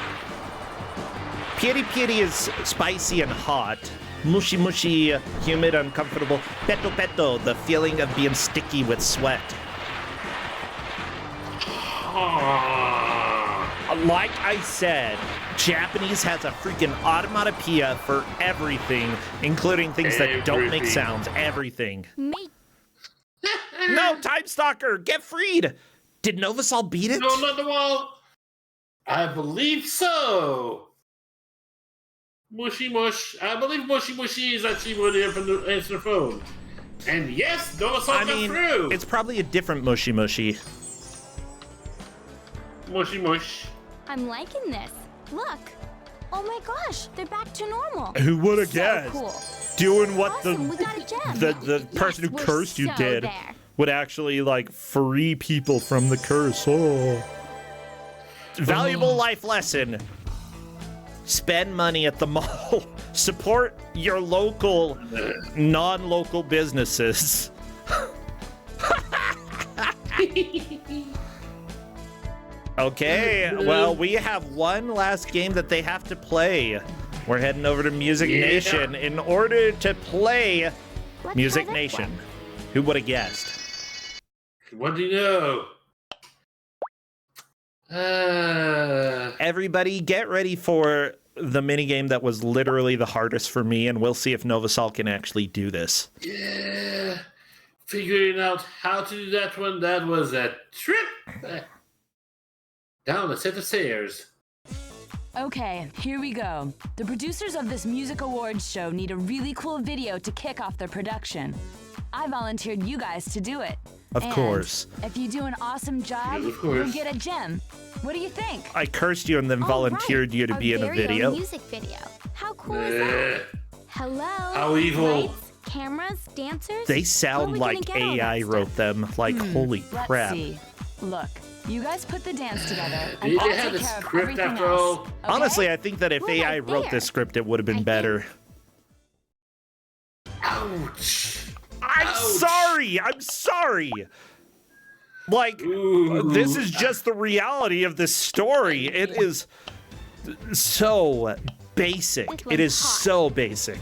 A: Piri Piri is spicy and hot. Mushi Mushi, humid, uncomfortable. Peto Peto, the feeling of being sticky with sweat. Like I said, Japanese has a freaking onomatopoeia for everything, including things that don't make sounds. Everything.
E: Me.
A: No, Time Stalker, get freed! Did Novasol beat it?
C: No, not the wall. I believe so. Mushy Mush. I believe Mushy Mushy is actually one there from the answer phone. And yes, Novasol got through.
A: It's probably a different Mushy Mushy.
C: Mushy Mush.
E: I'm liking this. Look. Oh my gosh, they're back to normal.
A: Who would have
E: So
A: guessed?
E: cool.
A: Doing what
E: Awesome, we got a gem.
A: the person who
E: Yes, we're
A: cursed you
E: so
A: did
E: there.
A: would actually like free people from the curse. Oh. Valuable life lesson. Spend money at the mall. Support your local, non-local businesses. Okay, well, we have one last game that they have to play. We're heading over to Music Nation in order to play
E: Let's
A: Music
E: try this
A: Nation.
E: one.
A: Who would have guessed?
C: What do you know?
A: Everybody, get ready for the minigame that was literally the hardest for me, and we'll see if Novasol can actually do this.
C: Yeah. Figuring out how to do that one, that was a trip. Down a set of stairs.
F: Okay, here we go. The producers of this music awards show need a really cool video to kick off their production. I volunteered you guys to do it.
A: Of
F: And
A: course.
F: if you do an awesome job,
C: Yeah, of course.
F: you'll get a gem. What do you think?
A: I cursed you and then
E: All
A: volunteered
E: right,
A: you to
E: our
A: be in a
E: very own
A: video.
E: music video. How cool is that? Hello.
C: How evil.
E: Lights, cameras, dancers.
A: They
E: Where are
A: sound
E: we gonna
A: like
E: get all that
A: AI
E: stuff?
A: wrote them. Like, holy
F: Let's
A: crap.
F: see. Look, you guys put the dance together, and
C: They
F: I'll
C: had
F: take
C: a
F: care of
C: script
F: everything
C: after
F: else.
C: all.
F: Okay?
A: Honestly, I think that if
E: We're
A: AI
E: right
A: wrote
E: there.
A: this script, it would have been
E: I
A: better.
C: Ouch.
A: I'm
C: Ouch.
A: sorry. I'm sorry. Like, this is just the reality of this story. It is so basic.
E: This
A: It is
E: one's hot.
A: so basic.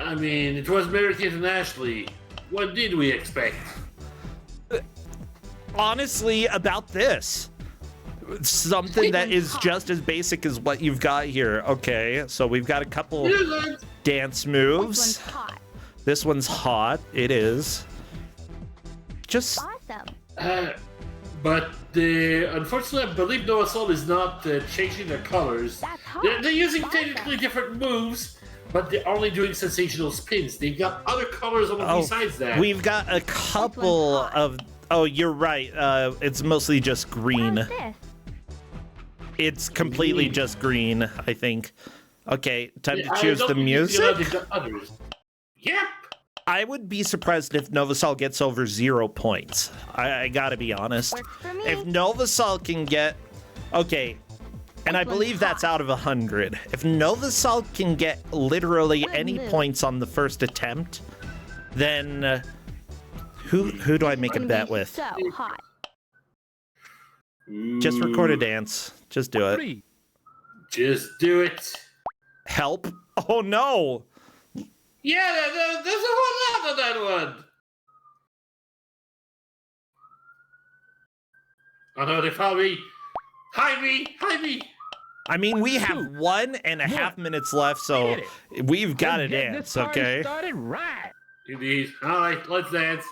C: I mean, it was Mary-Kate and Ashley. What did we expect?
A: Honestly, about this. Something that is just as basic as what you've got here. Okay, so we've got a couple dance
E: This
A: moves.
E: one's hot.
A: This one's hot. It is. Just
E: Awesome.
C: But unfortunately, I believe Novasol is not changing their colors.
E: That's hot.
C: They're using
E: Awesome.
C: technically different moves, but they're only doing sensational spins. They've got other colors on besides that.
A: we've got a couple
E: hot.
A: of. Oh, you're right. It's mostly just green.
E: How's this?
A: It's completely just green, I think. Okay, time to
C: I
A: choose
C: don't
A: the
C: think
A: music.
C: they've got others. Yep.
A: I would be surprised if Novasol gets over 0 points. I gotta be honest.
E: Works for me.
A: If Novasol can get... Okay, and I
E: This one's
A: believe that's
E: hot.
A: out of 100. If Novasol can get literally
E: Good
A: any
E: move.
A: points on the first attempt, then who do I make a
E: Gonna
A: bet
E: be
A: with?
E: So hot.
A: Just record a dance. Just do it.
C: Just do it.
A: Help? Oh no!
C: Yeah, there's a whole lot of that one. Oh no, they found me. Hide me! Hide me!
A: I mean, we have 1.5 minutes left, so we've got to dance, okay?
B: Started right.
C: Indeed. Alright, let's dance.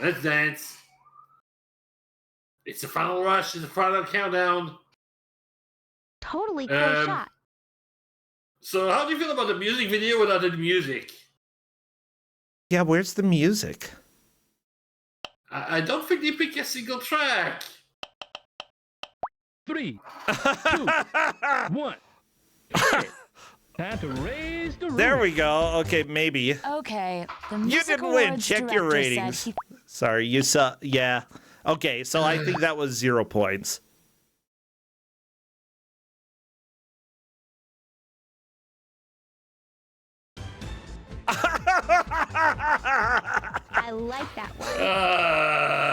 C: Let's dance. It's the final rush, it's the final countdown.
E: Totally cool shot.
C: So how do you feel about the music video without the music?
A: Yeah, where's the music?
C: I don't think they pick a single track.
B: 3, 2, 1. Time to raise the roof.
A: There we go. Okay, maybe.
F: Okay, the
A: You
F: music
A: didn't win.
F: awards
A: Check your
F: director
A: ratings.
F: said he-
A: Sorry, you saw. Yeah. Okay, so I think that was 0 points.
E: I like that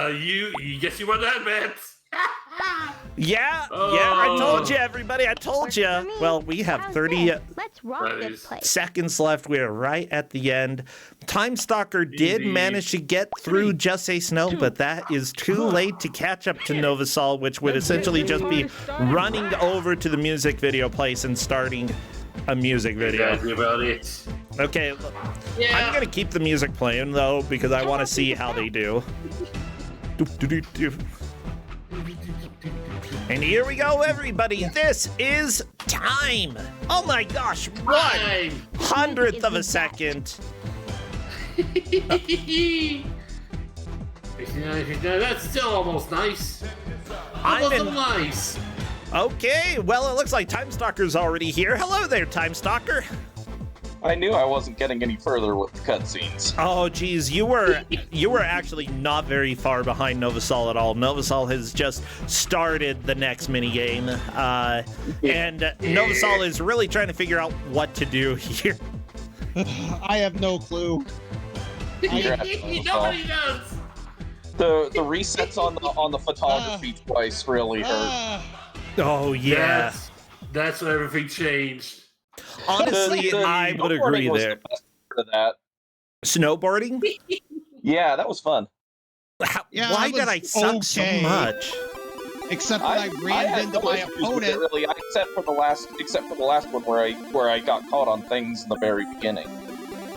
E: one.
C: You guess you won that, man.
A: Yeah, I told you, everybody. I told
E: Works
A: you.
E: for me.
A: Well, we have
E: How's
A: 30.
E: this? Let's Let's rock
C: That
E: this
C: is-
E: place.
A: Seconds left. We're right at the end. Time Stalker did
C: Indeed.
A: manage to get through Just Say Snow, but that is too late to catch up to Novasol, which would essentially just be running over to the music video place and starting a music video.
C: Exactly about it.
A: Okay,
C: Yeah.
A: I'm gonna keep the music playing though because I want to see how they do. Doop, doop, doop, doop. And here we go, everybody. This is time. Oh my gosh,
C: Right.
A: 1/100th of a second.
C: 59, 59. That's still almost nice.
A: I'm
C: Almost
A: in.
C: nice.
A: Okay, well, it looks like Time Stalker's already here. Hello there, Time Stalker.
I: I knew I wasn't getting any further with the cutscenes.
A: Oh, geez, you were actually not very far behind Novasol at all. Novasol has just started the next minigame, and Novasol is really trying to figure out what to do here.
J: I have no clue.
C: Nobody does.
I: The resets on the photography twice really hurt.
A: Oh, yeah.
C: That's when everything changed.
A: Honestly,
I: The
A: I would
I: snowboarding
A: agree
I: was
A: there.
I: the best part of that.
A: Snowboarding?
I: Yeah, that was fun.
J: Yeah,
A: Why
J: that
A: did I
J: was
A: suck so
J: okay.
A: much?
J: Except when I ran
I: had
J: into
I: no
J: my
I: issues with it,
J: opponent.
I: really, except for the last one where I got caught on things in the very beginning.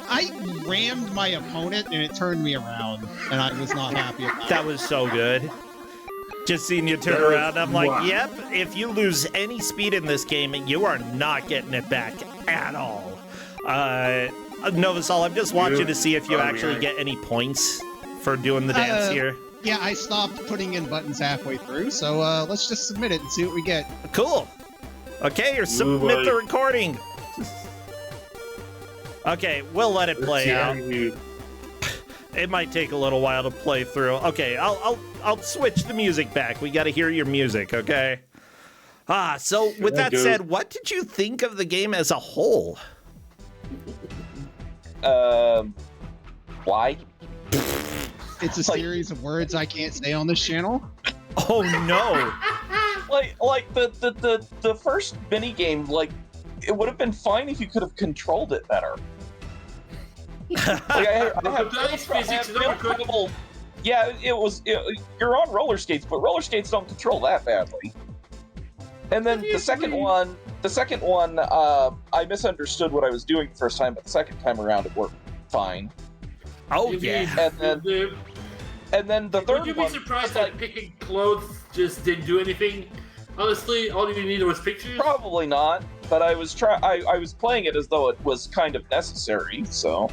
J: I rammed my opponent and it turned me around, and I was not happy about
A: That
J: it.
A: was so good. Just seeing you turn around, I'm like, yep, if you lose any speed in this game, you are not getting it back at all. Novasol, I'm just watching to see if you actually get any points for doing the dance here.
J: Yeah, I stopped putting in buttons halfway through, so let's just submit it and see what we get.
A: Cool. Okay, or submit the recording. Okay, we'll let it play out. It might take a little while to play through. Okay, I'll switch the music back. We got to hear your music, okay? So with that said, what did you think of the game as a whole?
I: Why?
J: It's a series of words I can't say on this channel.
A: Oh no!
I: Like the first mini game, like it would have been fine if you could have controlled it better. Like I have real trouble. Yeah, you're on roller skates, but roller skates don't control that badly. And then the second one, I misunderstood what I was doing the first time, but the second time around it worked fine.
A: Oh yeah.
I: And then the third
C: Would you
I: one,
C: be surprised that picking clothes just didn't do anything? Honestly, all you needed was pictures.
I: probably not. But I was playing it as though it was kind of necessary. So.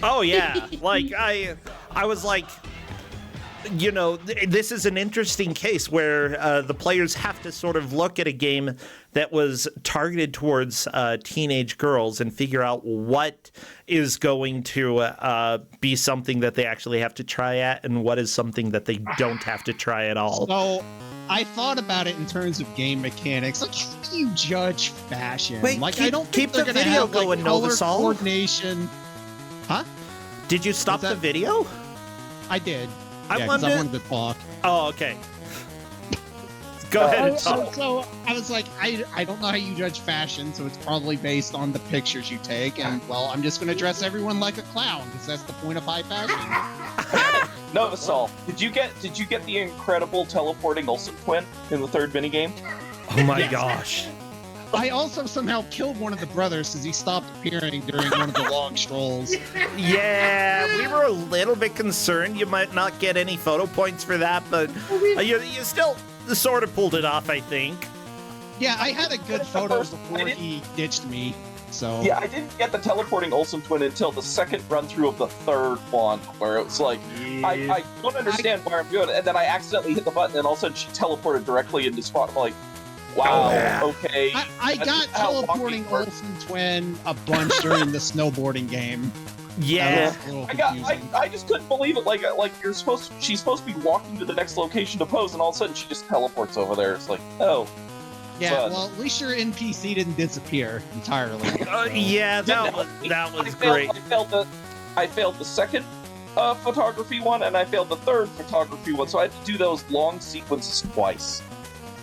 A: Oh yeah. Like I was like, you know, this is an interesting case where the players have to sort of look at a game that was targeted towards teenage girls and figure out what is going to be something that they actually have to try at and what is something that they don't have to try at all.
J: So I thought about it in terms of game mechanics. Like, how do you judge fashion?
A: Wait,
J: like,
A: keep-
J: I don't
A: keep
J: think they're
A: the
J: gonna
A: video
J: have, like,
A: going,
J: color
A: Novasol.
J: coordination. Huh?
A: Did you stop the video?
J: I did.
A: I
J: Yeah, 'cause
A: wanted-
J: I wanted to talk.
A: Oh, okay. Go ahead and talk.
J: So I was like, I don't know how you judge fashion, so it's probably based on the pictures you take. And well, I'm just going to dress everyone like a clown because that's the point of high fashion.
I: No, Saul. Did you get the incredible teleporting Olsen twin in the third minigame?
A: Oh my gosh.
J: I also somehow killed one of the brothers because he stopped appearing during one of the long strolls.
A: Yeah, we were a little bit concerned you might not get any photo points for that, but you still sort of pulled it off, I think.
J: Yeah, I had a good photo before he ditched me. So
I: Yeah, I didn't get the teleporting Olsen twin until the second run through of the third one, where it was like, I don't understand where I'm doing it, and then I accidentally hit the button, and all of a sudden she teleported directly into spot. I'm like, wow, okay.
J: I got
I: how
J: teleporting
I: walking works.
J: Olsen twin a bunch during the snowboarding game.
A: Yeah.
J: That was a little confusing.
I: I just couldn't believe it. Like she's supposed to be walking to the next location to pose, and all of a sudden she just teleports over there. It's like, oh.
J: Yeah,
I: fun.
J: well, at least your NPC didn't disappear entirely.
A: Yeah, that was great.
I: I failed the second photography one, and I failed the third photography one, so I had to do those long sequences twice.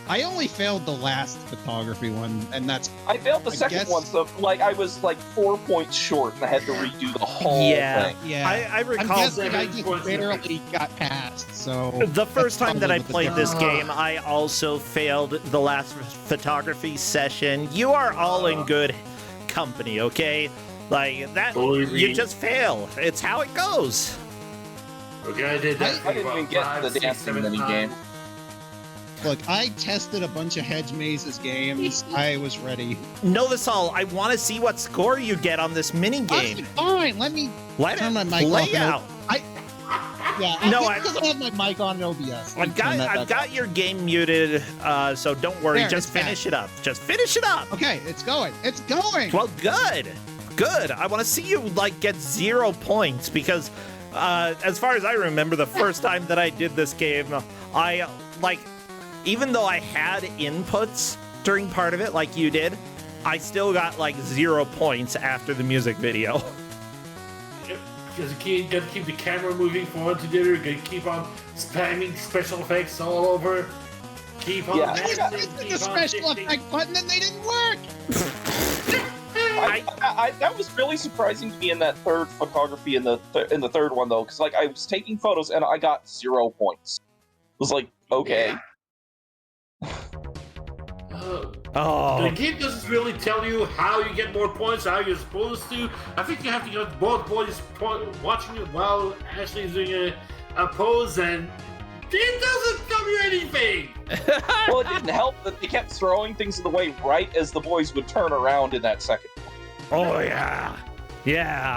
J: I only failed the last photography one, and that's.
I: I failed the
J: I
I: second
J: guess-
I: one, so like I was like 4 points short, and I had to redo the whole
A: Yeah.
I: thing.
J: Yeah.
A: I
J: I'm
A: recall
J: guessing I just barely got past, so.
A: the first
J: that's
A: time that I
J: probably
A: played
J: what the
A: this
J: difference-
A: game, I also failed the last photography session. You are all in good company, okay? Like that,
C: Believe
A: you
C: me.
A: just fail. It's how it goes.
C: Okay, I did that.
I: I didn't even get to the dancing minigame.
J: Look, I tested a bunch of Hedge Mazes games. I was ready.
A: Know this all. I want to see what score you get on this mini game.
J: Fine, let me
A: Let
J: turn
A: it
J: my mic
A: play
J: off.
A: out.
J: Yeah,
A: No,
J: because I have my mic on OBS.
A: I've got your game muted, so don't worry.
J: There,
A: Just
J: it's back.
A: finish it up. Just finish it up.
J: Okay, it's going. It's going.
A: Well, good. Good. I want to see you like get 0 points because, as far as I remember, the first time that I did this game, I like, even though I had inputs during part of it, like you did, I still got like 0 points after the music video.
C: Because you gotta keep the camera moving forward together, you gotta keep on spamming special effects all over. Keep on
I: Yeah.
C: dancing,
J: I hit the
C: keep on
J: special
C: shifting.
J: effect button and they didn't work.
I: That was really surprising to me in that third photography in the third one though, because like I was taking photos and I got 0 points. It was like, okay.
A: Oh.
C: The game doesn't really tell you how you get more points, how you're supposed to. I think you have to get both boys watching it while Ashley is doing a pose, and it doesn't tell you anything.
I: Well, it didn't help that they kept throwing things in the way right as the boys would turn around in that second.
A: Oh yeah. Yeah,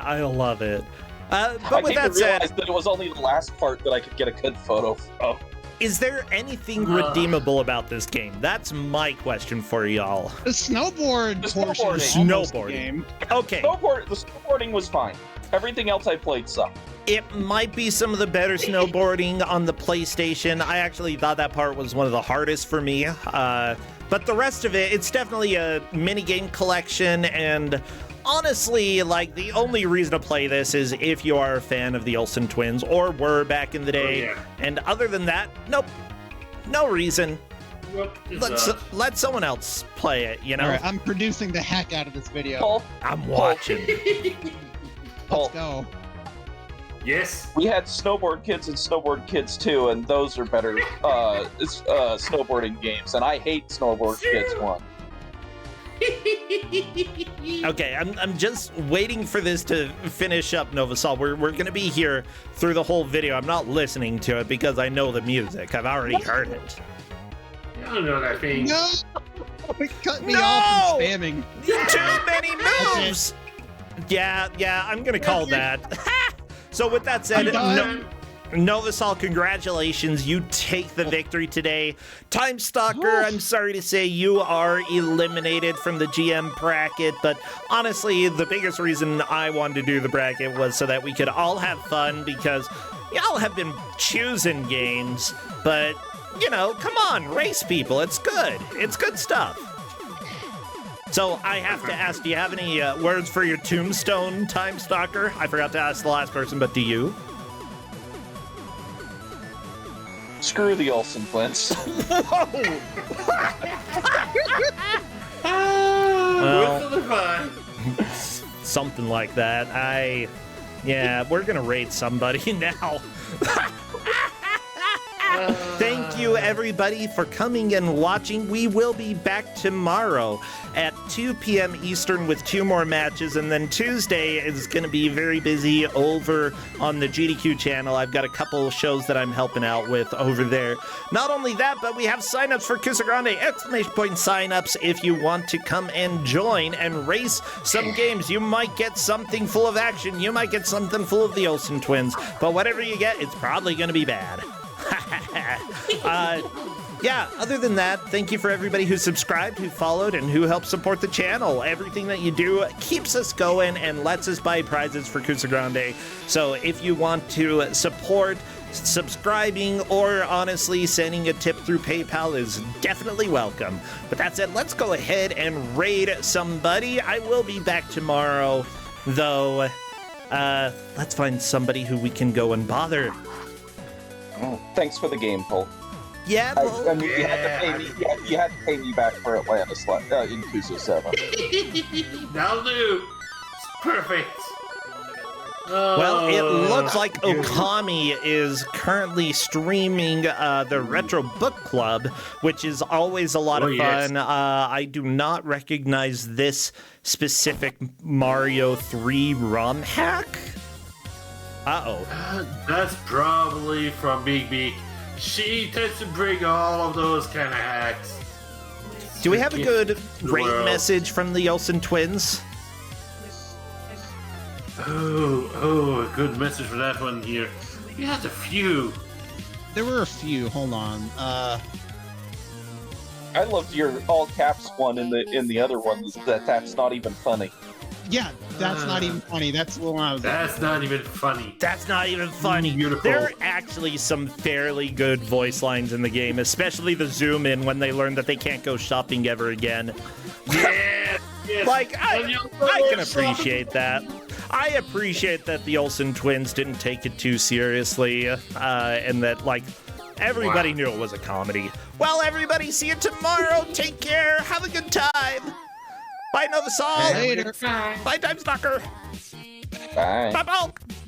A: I love it. But
I: I
A: with
I: came
A: that
I: to
A: said,
I: realize that it was only the last part that I could get a good photo of.
A: is there anything redeemable about this game? That's my question for y'all.
J: The snowboard
I: The
J: portion is
I: snowboarding.
J: almost a
A: Snowboarding.
J: game.
A: Okay,
I: The snowboarding was fine. Everything else I played sucked.
A: it might be some of the better snowboarding on the PlayStation. I actually thought that part was one of the hardest for me. But the rest of it, it's definitely a minigame collection, and honestly, like, the only reason to play this is if you are a fan of the Olsen twins, or were back in the day.
C: Oh, yeah.
A: And other than that, nope. No reason.
C: What is
A: Let someone else play it, you know?
J: All right, I'm producing the heck out of this video.
I: Paul,
A: I'm watching.
I: Paul,
J: Let's go.
C: Yes.
I: we had Snowboard Kids and Snowboard Kids 2, and those are better snowboarding games, and I hate Snowboard Kids 1.
A: Okay, I'm just waiting for this to finish up, Novasol. We're going to be here through the whole video. I'm not listening to it because I know the music. I've already heard it.
C: I don't know that thing.
J: No! It cut me
A: No!
J: off from spamming.
A: Too many moves! Yeah, I'm going to call that. So with that said,
J: I'm done.
A: Novasol, congratulations. You take the victory today. Time Stalker, I'm sorry to say you are eliminated from the GM bracket, but honestly, the biggest reason I wanted to do the bracket was so that we could all have fun, because y'all have been choosing games, but, you know, come on, race people. It's good. It's good stuff. So I have to ask, do you have any words for your tombstone, Time Stalker? I forgot to ask the last person, but do you?
I: Screw the Olsen twins.
A: Well,
C: What's the fun?
A: something like that. Yeah, we're gonna raid somebody now. Thank you, everybody, for coming and watching. We will be back tomorrow at 2 p.m. Eastern with 2 more matches, and then Tuesday is going to be very busy over on the GDQ channel. I've got a couple shows that I'm helping out with over there. Not only that, but we have signups for Kusog7ande, exclamation point signups if you want to come and join and race some games. You might get something full of action. You might get something full of the Olsen twins, but whatever you get, it's probably going to be bad. Yeah, other than that, thank you for everybody who subscribed, who followed, and who helped support the channel. Everything that you do keeps us going and lets us buy prizes for Kusog7ande. So if you want to support, subscribing, or honestly sending a tip through PayPal is definitely welcome. But that said, let's go ahead and raid somebody. I will be back tomorrow, though. Let's find somebody who we can go and bother.
I: Oh, thanks for the game, Paul.
A: Yeah,
I: I mean, you had to pay me. You had to pay me back for Atlantis in Kusog7.
C: That'll do. It's perfect.
A: well, it looks like Okami is currently streaming the Retro Book Club, which is always a lot of fun.
C: Yes.
A: I do not recognize this specific Mario 3 ROM hack. Uh-oh.
C: That's probably from Big Beak. She tends to bring all of those kind of hacks.
A: Do we have a good
C: The
A: raid
C: world.
A: message from the Olsen twins?
C: Oh, a good message for that one here. We had a few.
J: There were a few. Hold on.
I: I loved your all caps one in the other one. That's not even funny.
J: Yeah, that's not even funny. That's the one I was.
C: That's not even funny.
A: That's not even funny.
C: Beautiful.
A: There are actually some fairly good voice lines in the game, especially the zoom in when they learn that they can't go shopping ever again.
C: Yes.
A: Like, I
C: And you'll
A: can
C: go
A: appreciate that. I appreciate that the Olsen twins didn't take it too seriously, and that, like, everybody knew it was a comedy. Well, everybody, see you tomorrow. Take care. Have a good time. Bye, Novasol.
J: Later.
A: Bye, Time Stalker.
I: Bye.
A: Bye, Bulk.